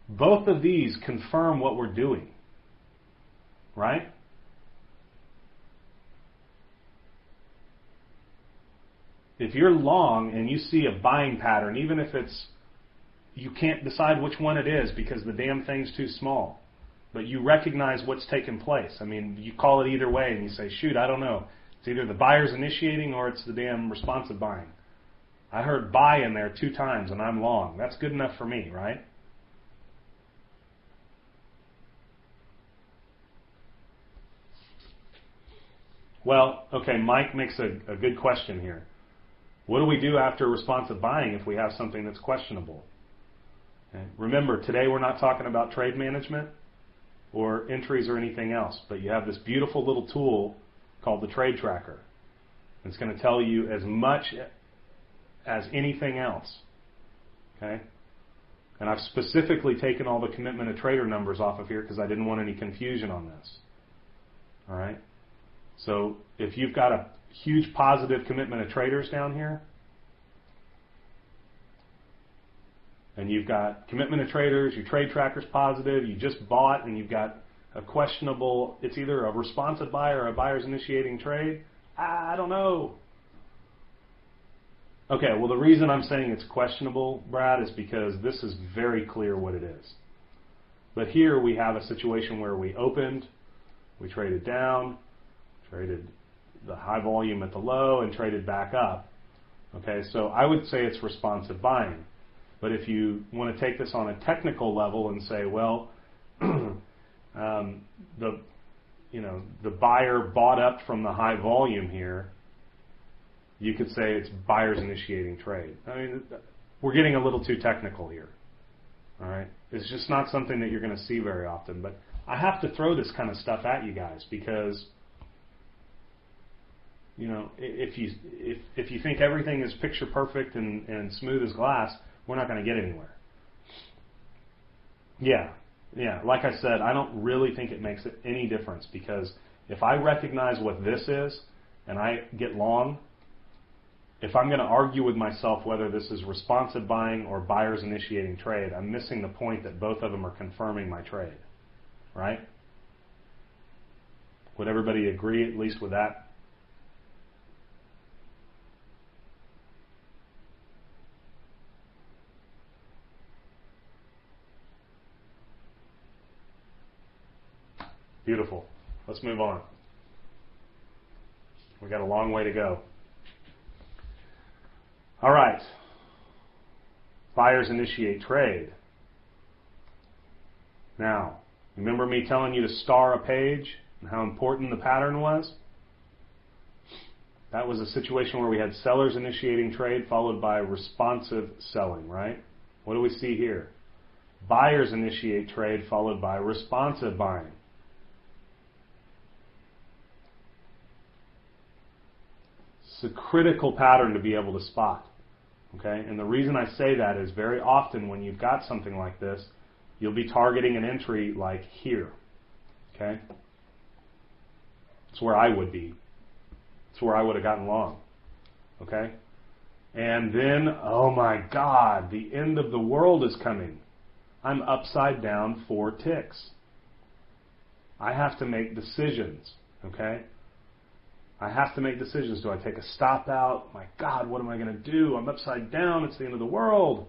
both of these confirm what we're doing. Right? If you're long and you see a buying pattern, even if you can't decide which one it is because the damn thing's too small, but you recognize what's taken place. I mean, you call it either way and you say, shoot, I don't know. It's either the buyer's initiating or it's the damn responsive buying. I heard buy in there 2 times and I'm long. That's good enough for me, right? Well, okay, Mike makes a good question here. What do we do after responsive buying if we have something that's questionable? Okay. Remember, today we're not talking about trade management or entries or anything else, but you have this beautiful little tool called the trade tracker. It's going to tell you as much as anything else. Okay? And I've specifically taken all the commitment of trader numbers off of here because I didn't want any confusion on this. All right? So if you've got a huge positive commitment of traders down here, and you've got commitment of traders, your trade tracker's positive, you just bought and you've got a questionable, it's either a responsive buyer or a buyer's initiating trade, I don't know. Okay, well the reason I'm saying it's questionable, Brad, is because this is very clear what it is. But here we have a situation where we opened, we traded down, traded the high volume at the low and traded back up. Okay, so I would say it's responsive buying. But if you want to take this on a technical level and say, well, the buyer bought up from the high volume here, you could say it's buyers initiating trade. I mean, we're getting a little too technical here. All right, it's just not something that you're going to see very often. But I have to throw this kind of stuff at you guys because, if you think everything is picture perfect and smooth as glass, we're not going to get anywhere. Yeah, yeah. Like I said, I don't really think it makes any difference, because if I recognize what this is and I get long, if I'm going to argue with myself whether this is responsive buying or buyers initiating trade, I'm missing the point that both of them are confirming my trade, right? Would everybody agree at least with that? Beautiful. Let's move on. We got a long way to go. All right. Buyers initiate trade. Now, remember me telling you to star a page and how important the pattern was? That was a situation where we had sellers initiating trade followed by responsive selling, right? What do we see here? Buyers initiate trade followed by responsive buying. It's a critical pattern to be able to spot. Okay? And the reason I say that is very often when you've got something like this, you'll be targeting an entry like here. Okay? It's where I would be. It's where I would have gotten long. Okay? And then, oh my God, the end of the world is coming. I'm upside down 4 ticks. I have to make decisions. Okay? I have to make decisions. Do I take a stop out? My God, what am I going to do? I'm upside down. It's the end of the world.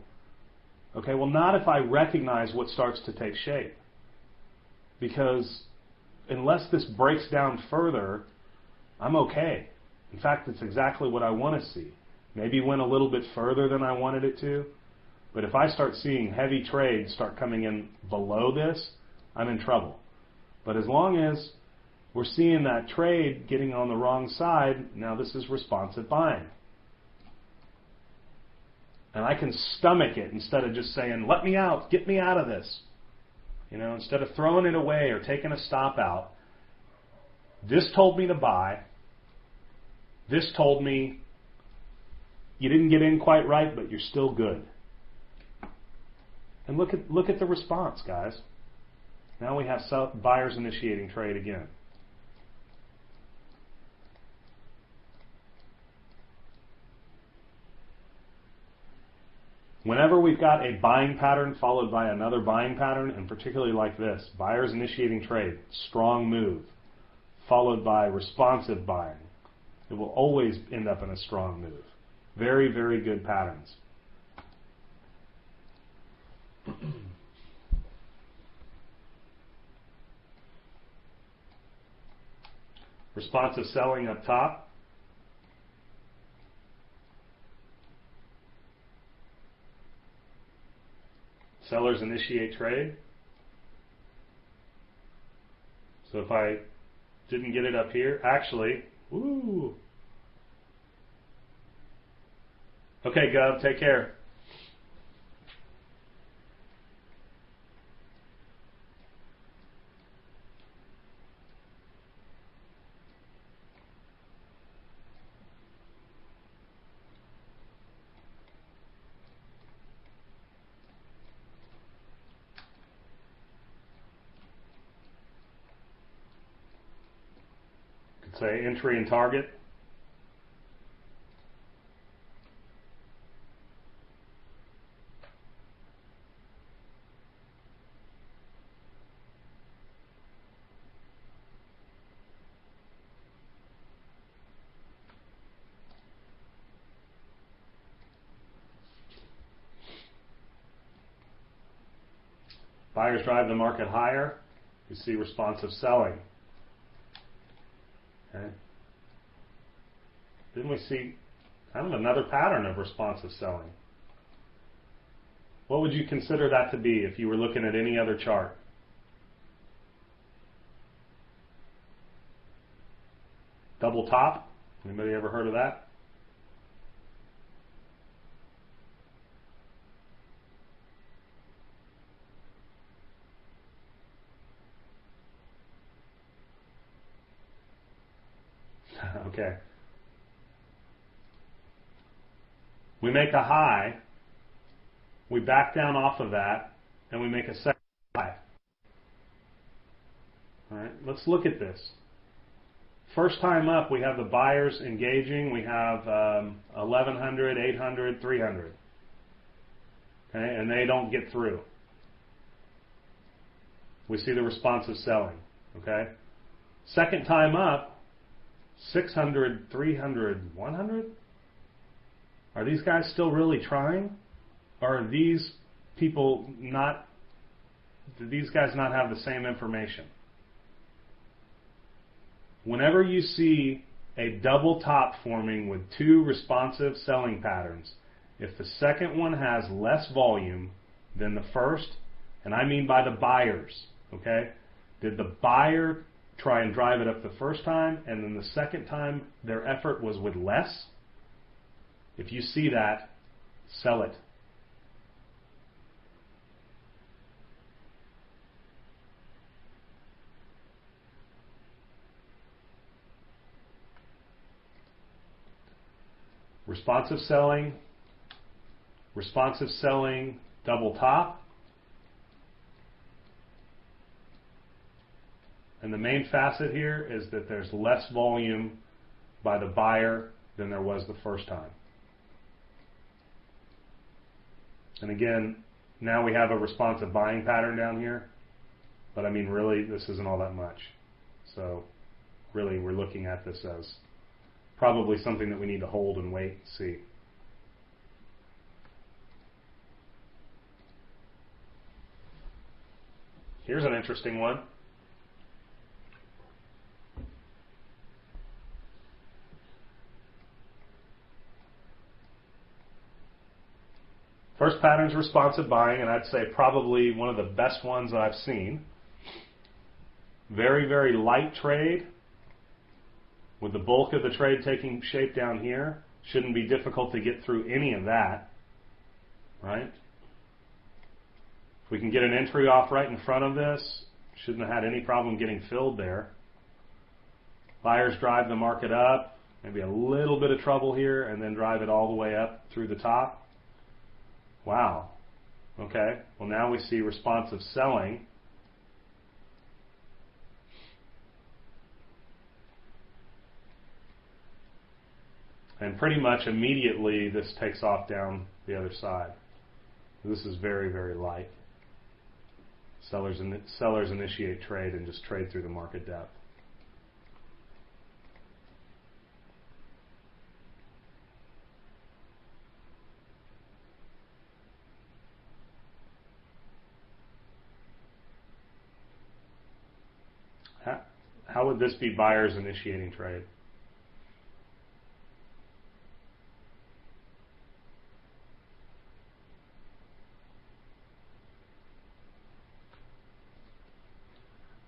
Okay, well, not if I recognize what starts to take shape. Because unless this breaks down further, I'm okay. In fact, it's exactly what I want to see. Maybe went a little bit further than I wanted it to. But if I start seeing heavy trades start coming in below this, I'm in trouble. But as long as we're seeing that trade getting on the wrong side, now this is responsive buying. And I can stomach it instead of just saying, let me out, get me out of this. Instead of throwing it away or taking a stop out, this told me to buy. This told me you didn't get in quite right, but you're still good. And look at the response, guys. Now we have buyers initiating trade again. Whenever we've got a buying pattern followed by another buying pattern, and particularly like this, buyers initiating trade, strong move, followed by responsive buying, it will always end up in a strong move. Very, very good patterns. Responsive selling up top. Sellers initiate trade. So if I didn't get it up here, actually, woo. Okay, Gov, take care. Could say entry and target. Buyers drive the market higher. You see responsive selling. Okay. Then we see kind of another pattern of responsive selling. What would you consider that to be if you were looking at any other chart? Double top? Anybody ever heard of that? Okay. We make a high, we back down off of that, and we make a second. let's look at this. First time up, we have the buyers engaging. We have 1,100, 800, 300. Okay, and they don't get through. We see the responsive selling. Okay. Second time up, 600, 300, 100. Are these guys still really trying? Or are these people not? Do these guys not have the same information? Whenever you see a double top forming with two responsive selling patterns, if the second one has less volume than the first, and I mean by the buyers, okay? Did the buyer try and drive it up the first time, and then the second time their effort was with less? If you see that, sell it. Responsive selling, double top. And the main facet here is that there's less volume by the buyer than there was the first time. And again, now we have a responsive buying pattern down here, but I mean really this isn't all that much. So really we're looking at this as probably something that we need to hold and wait and see. Here's an interesting one. First pattern's responsive buying, and I'd say probably one of the best ones that I've seen. Very, very light trade, with the bulk of the trade taking shape down here. Shouldn't be difficult to get through any of that, right? If we can get an entry off right in front of this, shouldn't have had any problem getting filled there. Buyers drive the market up, maybe a little bit of trouble here, and then drive it all the way up through the top. Wow. Okay, well now we see responsive selling. And pretty much immediately this takes off down the other side. This is very, very light. Sellers initiate trade and just trade through the market depth. How would this be buyers initiating trade?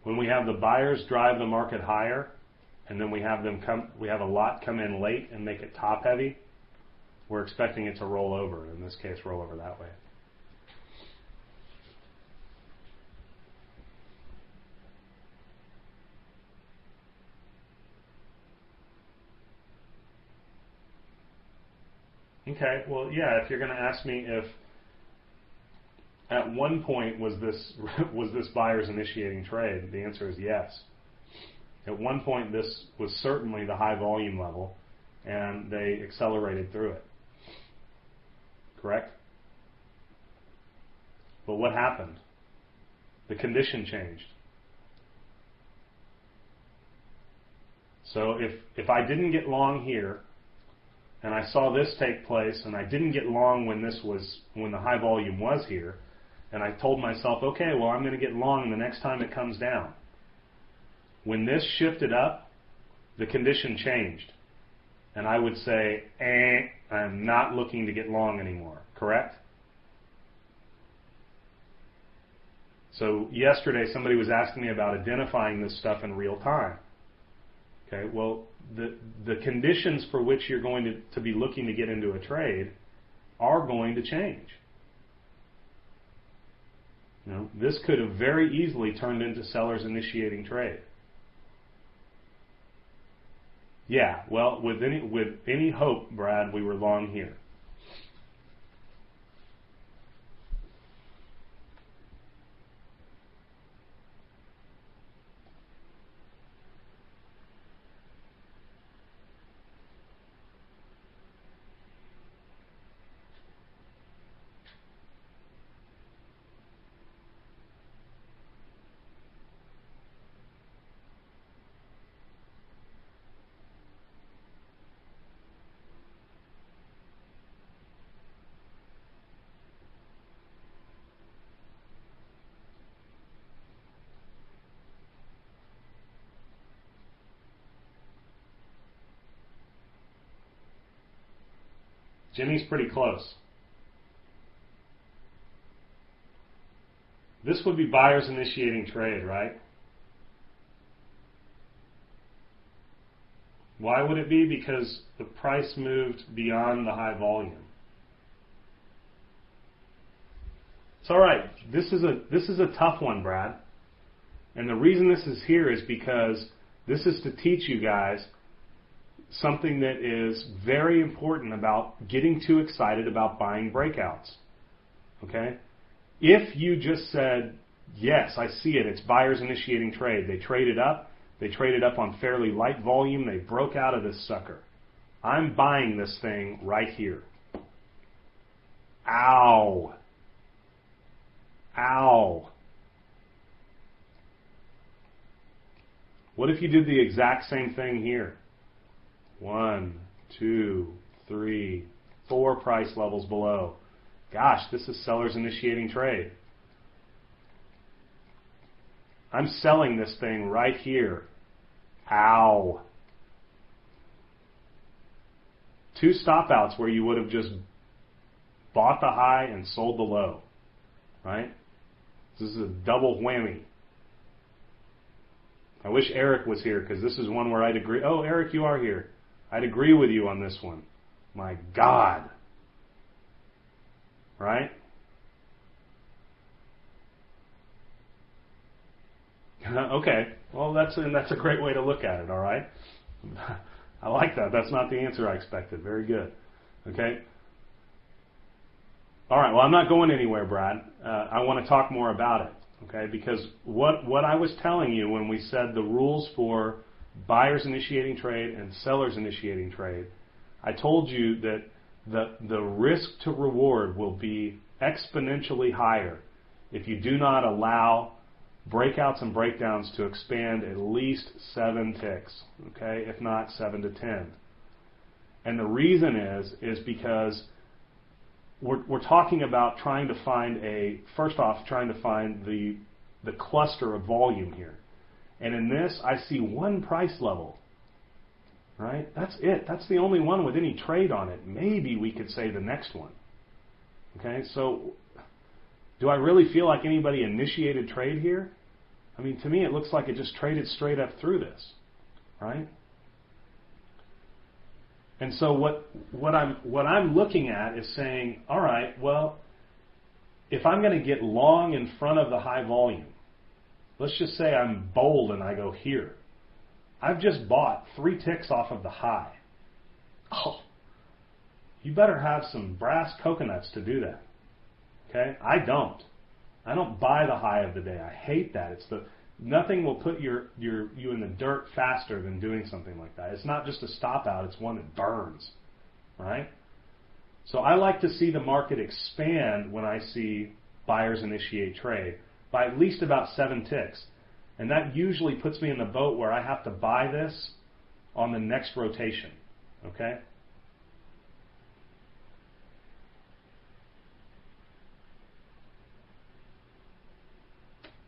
When we have the buyers drive the market higher, and then we have a lot come in late and make it top heavy, we're expecting it to roll over. In this case, roll over that way. Okay, well, yeah, if you're going to ask me if at one point was this buyers initiating trade, the answer is yes. At one point this was certainly the high volume level, and they accelerated through it. Correct? But what happened? The condition changed. So if I didn't get long here, and I saw this take place, and I didn't get long when the high volume was here, and I told myself, okay, well, I'm going to get long the next time it comes down. When this shifted up, the condition changed. And I would say, I'm not looking to get long anymore. Correct? So yesterday somebody was asking me about identifying this stuff in real time. Okay, well, the conditions for which you're going to be looking to get into a trade are going to change. You know, this could have very easily turned into sellers initiating trade. Yeah, well, with any hope, Brad, we were long here. Jimmy's pretty close. This would be buyers initiating trade, right? Why would it be? Because the price moved beyond the high volume. It's all right. This is a tough one, Brad. And the reason this is here is because this is to teach you guys something that is very important about getting too excited about buying breakouts. Okay? If you just said, yes, I see it, it's buyers initiating trade. They traded up on fairly light volume, they broke out of this sucker. I'm buying this thing right here. Ow. Ow. What if you did the exact same thing here? 1, 2, 3, 4 price levels below. Gosh, this is sellers initiating trade. I'm selling this thing right here. Ow. 2 stop outs where you would have just bought the high and sold the low. Right? This is a double whammy. I wish Eric was here because this is one where I'd agree. Oh, Eric, you are here. I'd agree with you on this one. My God. Right? Okay. Well, that's a great way to look at it, all right? I like that. That's not the answer I expected. Very good. Okay? All right. Well, I'm not going anywhere, Brad. I want to talk more about it, okay? Because what I was telling you when we said the rules for buyers initiating trade and sellers initiating trade, I told you that the risk to reward will be exponentially higher if you do not allow breakouts and breakdowns to expand at least 7 ticks, okay, if not 7 to 10. And the reason is because we're talking about trying to find the cluster of volume here. And in this, I see one price level, right? That's it. That's the only one with any trade on it. Maybe we could say the next one. Okay, so do I really feel like anybody initiated trade here? I mean, to me, it looks like it just traded straight up through this, right? And so what I'm looking at is saying, all right, well, if I'm going to get long in front of the high volume, let's just say I'm bold and I go here. I've just bought 3 ticks off of the high. Oh, you better have some brass coconuts to do that. Okay? I don't buy the high of the day. I hate that. Nothing will put you in the dirt faster than doing something like that. It's not just a stop out, it's one that burns. Right? So I like to see the market expand when I see buyers initiate trade by at least about 7 ticks. And that usually puts me in the boat where I have to buy this on the next rotation. Okay?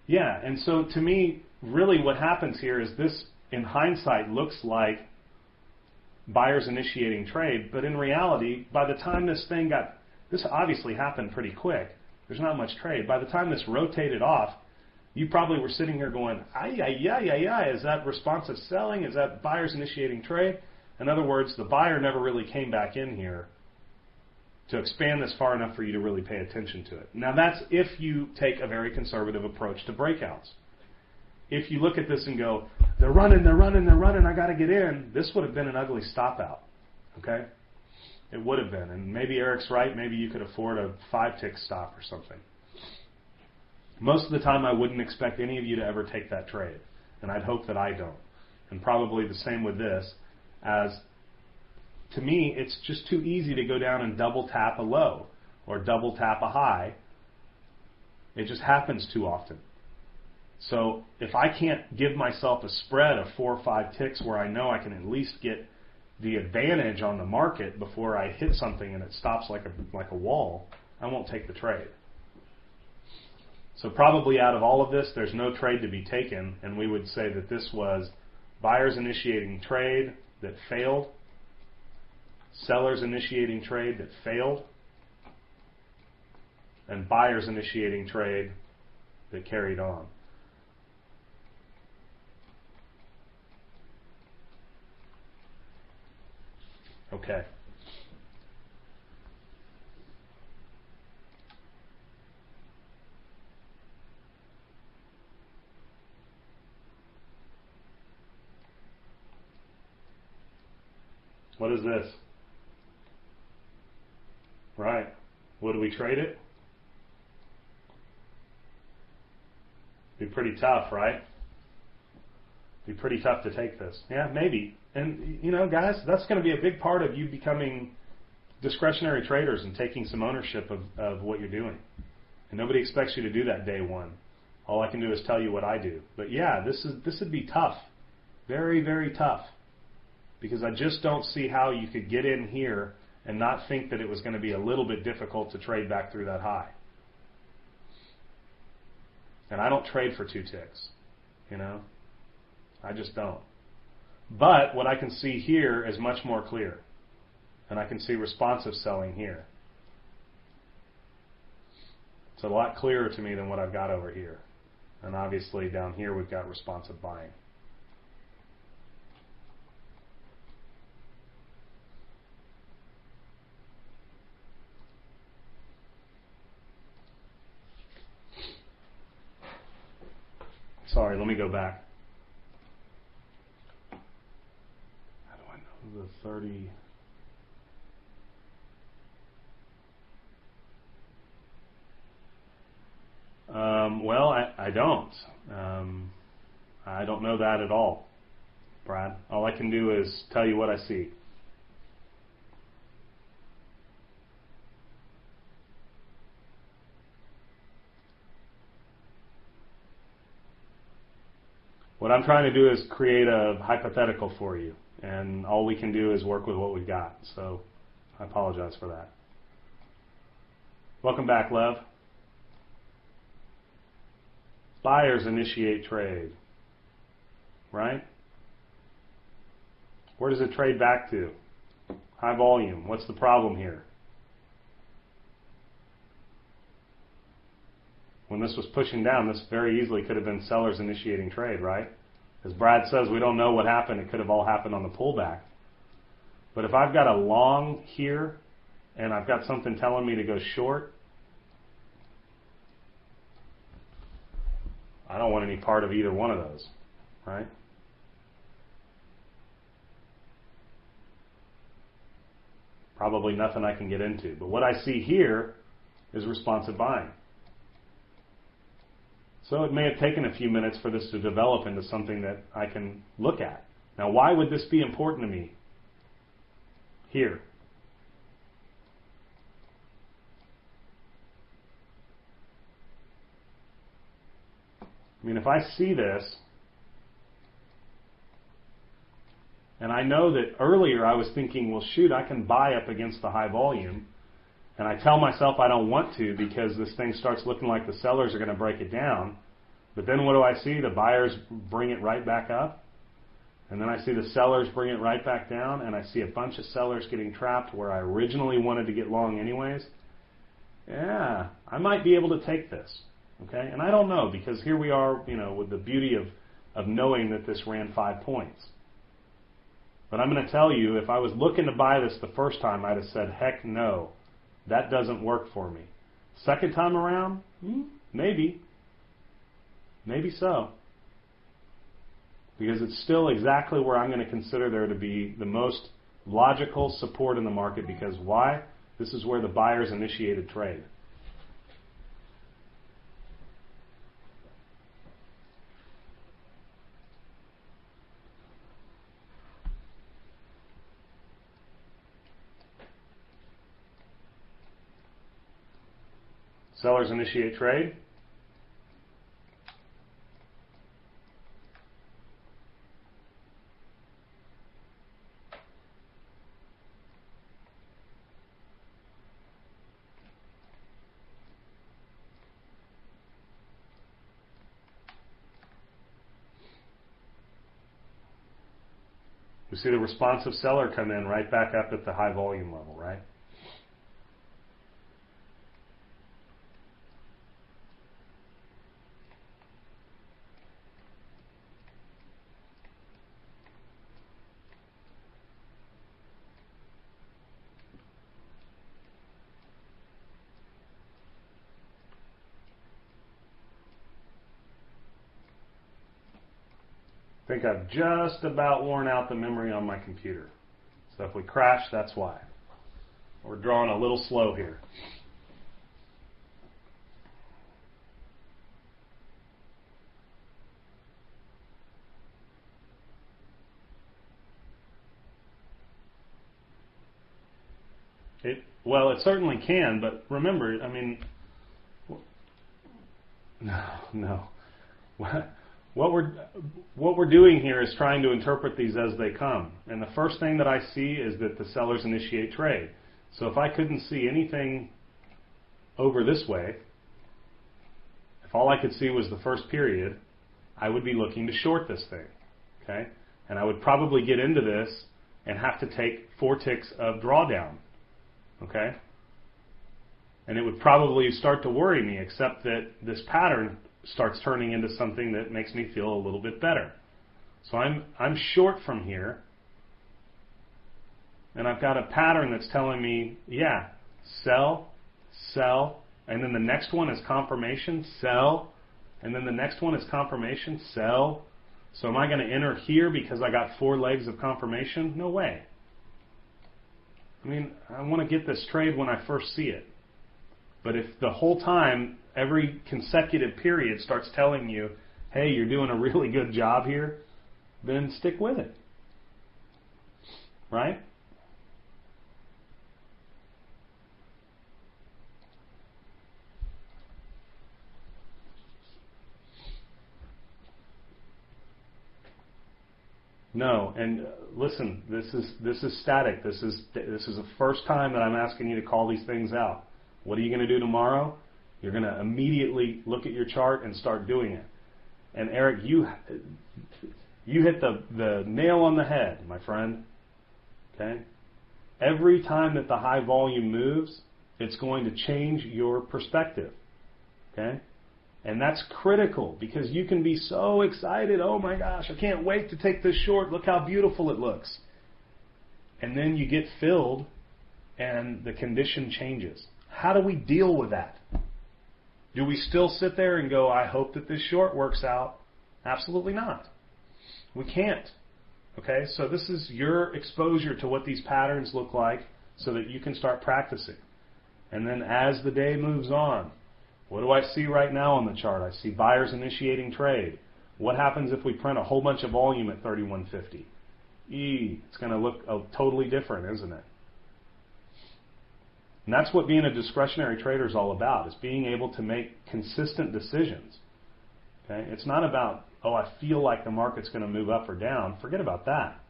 Yeah, and so to me, really what happens here is this, in hindsight, looks like buyers initiating trade, but in reality, by the time this obviously happened pretty quick. There's not much trade. By the time this rotated off, you probably were sitting here going, is that responsive selling? Is that buyers initiating trade? In other words, the buyer never really came back in here to expand this far enough for you to really pay attention to it. Now that's if you take a very conservative approach to breakouts. If you look at this and go, they're running, I got to get in, this would have been an ugly stop out. Okay? It would have been. And maybe Eric's right, maybe you could afford a 5-tick stop or something. Most of the time I wouldn't expect any of you to ever take that trade. And I'd hope that I don't. And probably the same with this, as to me, it's just too easy to go down and double tap a low or double tap a high. It just happens too often. So if I can't give myself a spread of 4 or 5 ticks where I know I can at least get the advantage on the market before I hit something and it stops like a wall, I won't take the trade. So probably out of all of this, there's no trade to be taken, and we would say that this was buyers initiating trade that failed. sellers initiating trade that failed, and buyers initiating trade that carried on. Okay. What is this? Right. Would we trade it? Be pretty tough, right? Be pretty tough to take this. Yeah, maybe. And, you know, guys, that's going to be a big part of you becoming discretionary traders and taking some ownership of what you're doing. And nobody expects you to do that day one. All I can do is tell you what I do. But yeah, this would be tough. Very, very tough. Because I just don't see how you could get in here and not think that it was going to be a little bit difficult to trade back through that high. And I don't trade for 2 ticks, you know. I just don't. But what I can see here is much more clear. And I can see responsive selling here. It's a lot clearer to me than what I've got over here. And obviously down here we've got responsive buying. Sorry, let me go back. How do I know the 30? Well, I don't. I don't know that at all, Brad. All I can do is tell you what I see. What I'm trying to do is create a hypothetical for you, and all we can do is work with what we've got. So I apologize for that. Welcome back, Lev. Buyers initiate trade, right? Where does it trade back to? High volume. What's the problem here? When this was pushing down, this very easily could have been sellers initiating trade, right? As Brad says, we don't know what happened. It could have all happened on the pullback. But if I've got a long here and I've got something telling me to go short, I don't want any part of either one of those, right? Probably nothing I can get into. But what I see here is responsive buying. So it may have taken a few minutes for this to develop into something that I can look at. Now, why would this be important to me here? I mean, if I see this, and I know that earlier I was thinking, well, shoot, I can buy up against the high volume, and I tell myself I don't want to because this thing starts looking like the sellers are going to break it down. But then what do I see? The buyers bring it right back up. And then I see the sellers bring it right back down. And I see a bunch of sellers getting trapped where I originally wanted to get long anyways. Yeah, I might be able to take this. Okay? And I don't know, because here we are, you know, with the beauty of knowing that this ran 5 points. But I'm going to tell you, if I was looking to buy this the first time, I'd have said, heck no, that doesn't work for me. Second time around, maybe. Maybe so. Because it's still exactly where I'm going to consider there to be the most logical support in the market. Because why? This is where the buyers initiated trade. Sellers initiate trade. We see the responsive seller come in right back up at the high volume level, right? I think I've just about worn out the memory on my computer. So if we crash, that's why. We're drawing a little slow here. Well, it certainly can, but remember, I mean, no. What we're doing here is trying to interpret these as they come. And the first thing that I see is that the sellers initiate trade. So if I couldn't see anything over this way, if all I could see was the first period, I would be looking to short this thing. Okay? And I would probably get into this and have to take 4 ticks of drawdown. Okay? And it would probably start to worry me, except that this pattern starts turning into something that makes me feel a little bit better. So I'm short from here, and I've got a pattern that's telling me, yeah, sell, sell, and then the next one is confirmation, sell, and then the next one is confirmation, sell. So am I going to enter here because I got 4 legs of confirmation? No way. I mean, I want to get this trade when I first see it. But if the whole time, every consecutive period starts telling you, hey, you're doing a really good job here, then stick with it. Right? No, and listen, this is static. This is the first time that I'm asking you to call these things out. What are you going to do tomorrow? You're going to immediately look at your chart and start doing it. And Eric, you hit the nail on the head, my friend. Okay? Every time that the high volume moves, it's going to change your perspective. Okay? And that's critical because you can be so excited. Oh my gosh, I can't wait to take this short. Look how beautiful it looks. And then you get filled and the condition changes. How do we deal with that? Do we still sit there and go, I hope that this short works out? Absolutely not. We can't. Okay, so this is your exposure to what these patterns look like so that you can start practicing. And then as the day moves on, what do I see right now on the chart? I see buyers initiating trade. What happens if we print a whole bunch of volume at 31.50? It's going to look totally different, isn't it? And that's what being a discretionary trader is all about, is being able to make consistent decisions. Okay? It's not about, I feel like the market's going to move up or down. Forget about that.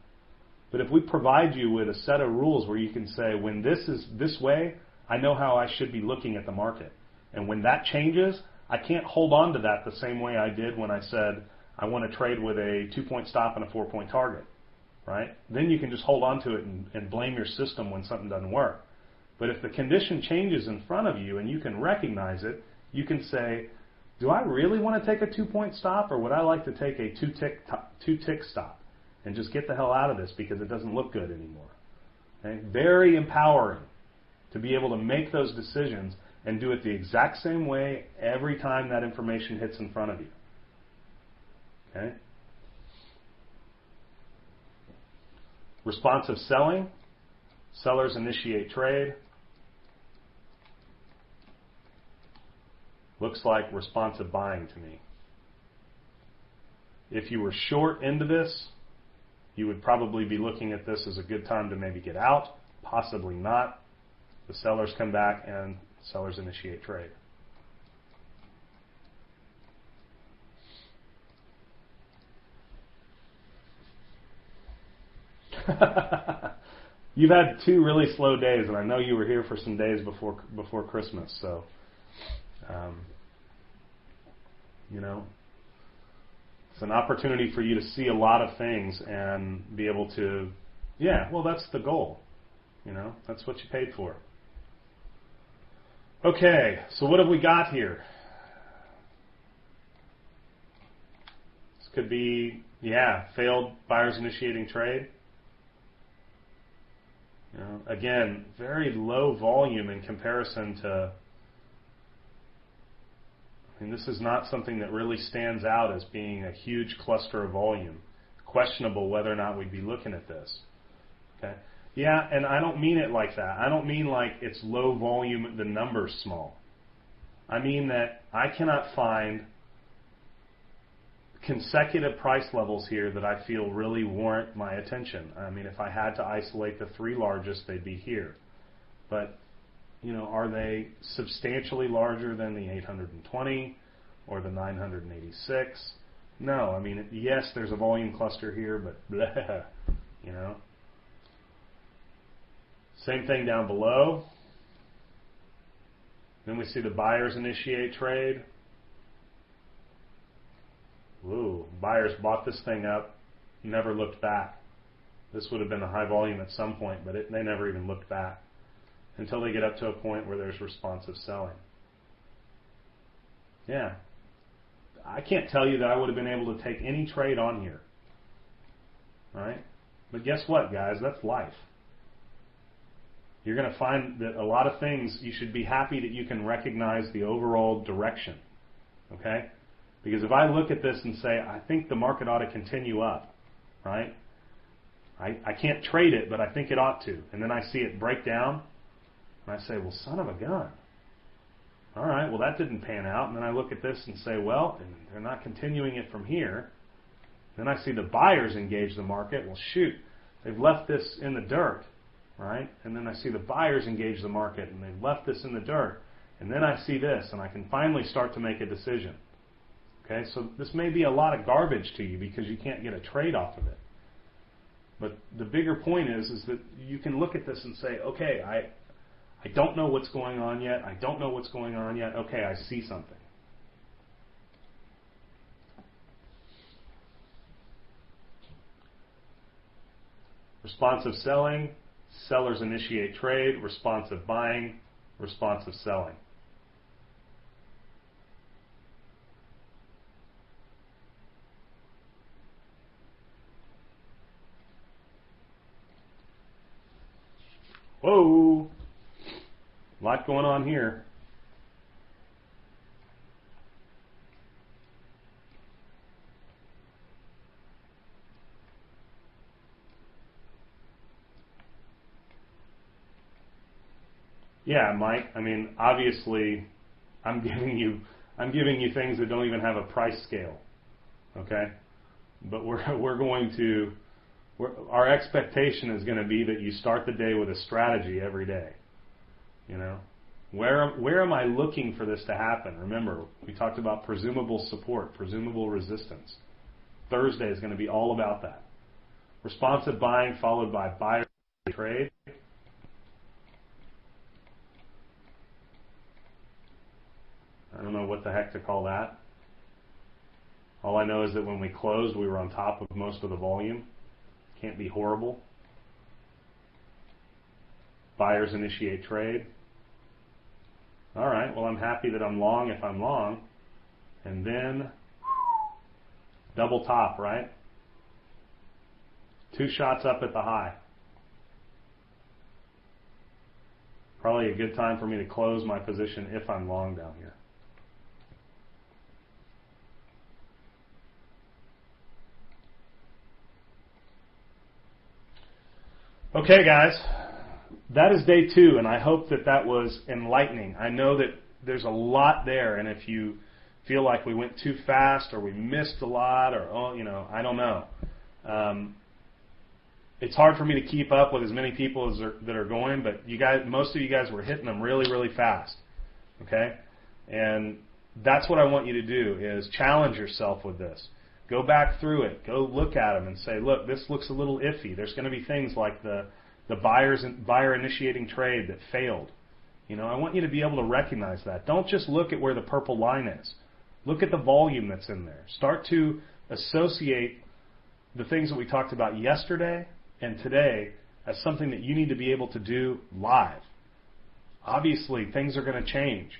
But if we provide you with a set of rules where you can say, when this is this way, I know how I should be looking at the market. And when that changes, I can't hold on to that the same way I did when I said, I want to trade with a 2-point stop and a 4-point target. Right? Then you can just hold on to it and blame your system when something doesn't work. But if the condition changes in front of you and you can recognize it, you can say, do I really want to take a 2-point stop, or would I like to take a 2-tick stop and just get the hell out of this because it doesn't look good anymore? Okay? Very empowering to be able to make those decisions and do it the exact same way every time that information hits in front of you. Okay? Responsive selling. Sellers initiate trade. Looks like responsive buying to me. If you were short into this, you would probably be looking at this as a good time to maybe get out. Possibly not. The sellers come back and sellers initiate trade. You've had 2 really slow days, and I know you were here for some days before Christmas. So, an opportunity for you to see a lot of things and be able to, yeah, well, that's the goal. That's what you paid for. Okay, so what have we got here? This could be, failed buyers initiating trade. Again, very low volume in comparison to, this is not something that really stands out as being a huge cluster of volume. Questionable whether or not we'd be looking at this. Okay. Yeah, and I don't mean it like that. I don't mean like it's low volume, the number's small. I mean that I cannot find consecutive price levels here that I feel really warrant my attention. If I had to isolate the three largest, they'd be here. But, are they substantially larger than the 820 or the 986? No, yes, there's a volume cluster here, but bleh, Same thing down below. Then we see the buyers initiate trade. Ooh, buyers bought this thing up, never looked back. This would have been a high volume at some point, but they never even looked back until they get up to a point where there's responsive selling. Yeah. I can't tell you that I would have been able to take any trade on here. Right? But guess what, guys? That's life. You're going to find that a lot of things, you should be happy that you can recognize the overall direction. Okay? Because if I look at this and say, I think the market ought to continue up, right? I can't trade it, but I think it ought to. And then I see it break down, and I say, well, son of a gun. All right, well, that didn't pan out. And then I look at this and say, well, they're not continuing it from here. Then I see the buyers engage the market. Well, shoot, they've left this in the dirt, right? And then I see the buyers engage the market, and they've left this in the dirt. And then I see this, and I can finally start to make a decision. Okay, so this may be a lot of garbage to you because you can't get a trade off of it. But the bigger point is that you can look at this and say, okay, I don't know what's going on yet. I don't know what's going on yet. Okay, I see something. Responsive selling, sellers initiate trade. Responsive buying, responsive selling. Whoa, a lot going on here. Yeah, Mike, obviously I'm giving you things that don't even have a price scale. Okay? But our expectation is going to be that you start the day with a strategy every day. Where am I looking for this to happen? Remember, we talked about presumable support, presumable resistance. Thursday is going to be all about that. Responsive buying followed by buyer trade. I don't know what the heck to call that. All I know is that when we closed, we were on top of most of the volume. Can't be horrible. Buyers initiate trade. All right, well, I'm happy that I'm long if I'm long. And then double top, right? 2 shots up at the high. Probably a good time for me to close my position if I'm long down here. Okay, guys, that is day 2, and I hope that was enlightening. I know that there's a lot there, and if you feel like we went too fast or we missed a lot or, I don't know. It's hard for me to keep up with as many people that are going, but most of you guys were hitting them really, really fast, okay? And that's what I want you to do is challenge yourself with this. Go back through it. Go look at them and say, look, this looks a little iffy. There's going to be things like the buyer initiating trade that failed. I want you to be able to recognize that. Don't just look at where the purple line is. Look at the volume that's in there. Start to associate the things that we talked about yesterday and today as something that you need to be able to do live. Obviously, things are going to change.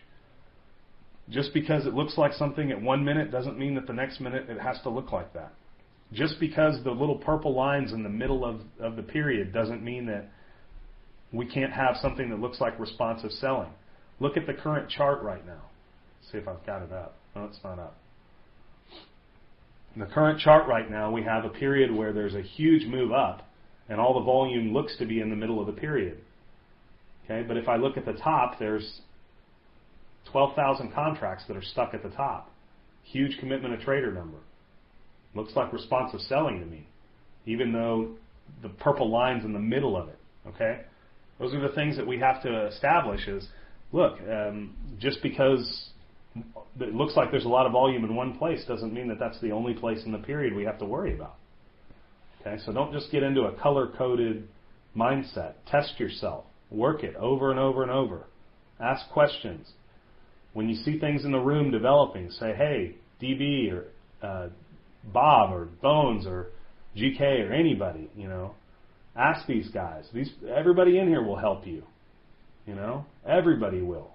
Just because it looks like something at 1 minute doesn't mean that the next minute it has to look like that. Just because the little purple lines in the middle of the period doesn't mean that we can't have something that looks like responsive selling. Look at the current chart right now. See if I've got it up. No, it's not up. In the current chart right now, we have a period where there's a huge move up, and all the volume looks to be in the middle of the period. Okay, but if I look at the top, there's 12,000 contracts that are stuck at the top. Huge commitment to trader number. Looks like responsive selling to me, even though the purple line's in the middle of it. Okay, those are the things that we have to establish. Is look, just because it looks like there's a lot of volume in one place doesn't mean that that's the only place in the period we have to worry about. Okay, so don't just get into a color-coded mindset. Test yourself. Work it over and over and over. Ask questions. When you see things in the room developing, say, hey, DB or Bob or Bones or GK or anybody, ask these guys. Everybody in here will help you. Everybody will.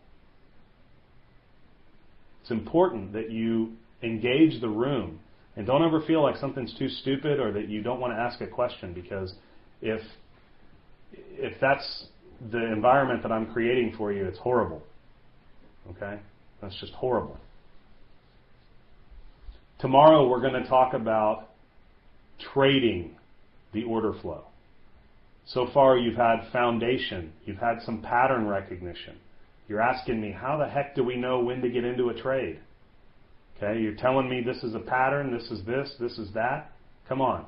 It's important that you engage the room and don't ever feel like something's too stupid or that you don't want to ask a question, because if that's the environment that I'm creating for you, it's horrible. Okay? That's just horrible. Tomorrow we're going to talk about trading the order flow. So far you've had foundation, you've had some pattern recognition. You're asking me, how the heck do we know when to get into a trade? Okay, you're telling me this is a pattern, this is that. Come on.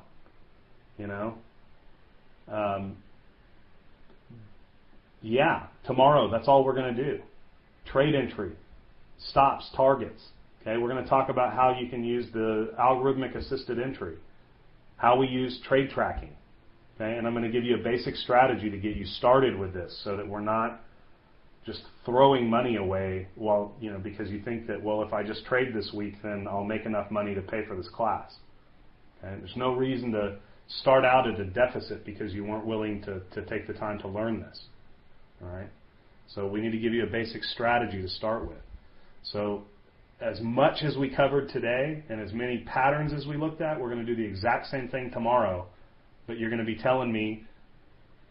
Yeah, tomorrow that's all we're going to do. Trade entry, stops, targets. Okay, we're going to talk about how you can use the algorithmic assisted entry, how we use trade tracking. Okay, and I'm going to give you a basic strategy to get you started with this so that we're not just throwing money away because you think that, well, if I just trade this week, then I'll make enough money to pay for this class. Okay? There's no reason to start out at a deficit because you weren't willing to take the time to learn this. All right? So we need to give you a basic strategy to start with. So as much as we covered today and as many patterns as we looked at, we're going to do the exact same thing tomorrow, but you're going to be telling me,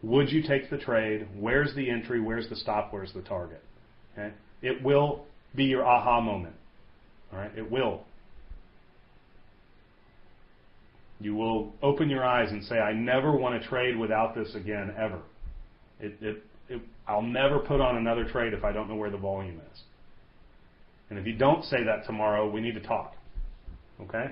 would you take the trade? Where's the entry? Where's the stop? Where's the target? Okay? It will be your aha moment. All right? It will. You will open your eyes and say, I never want to trade without this again, ever. I'll never put on another trade if I don't know where the volume is. And if you don't say that tomorrow, we need to talk. Okay?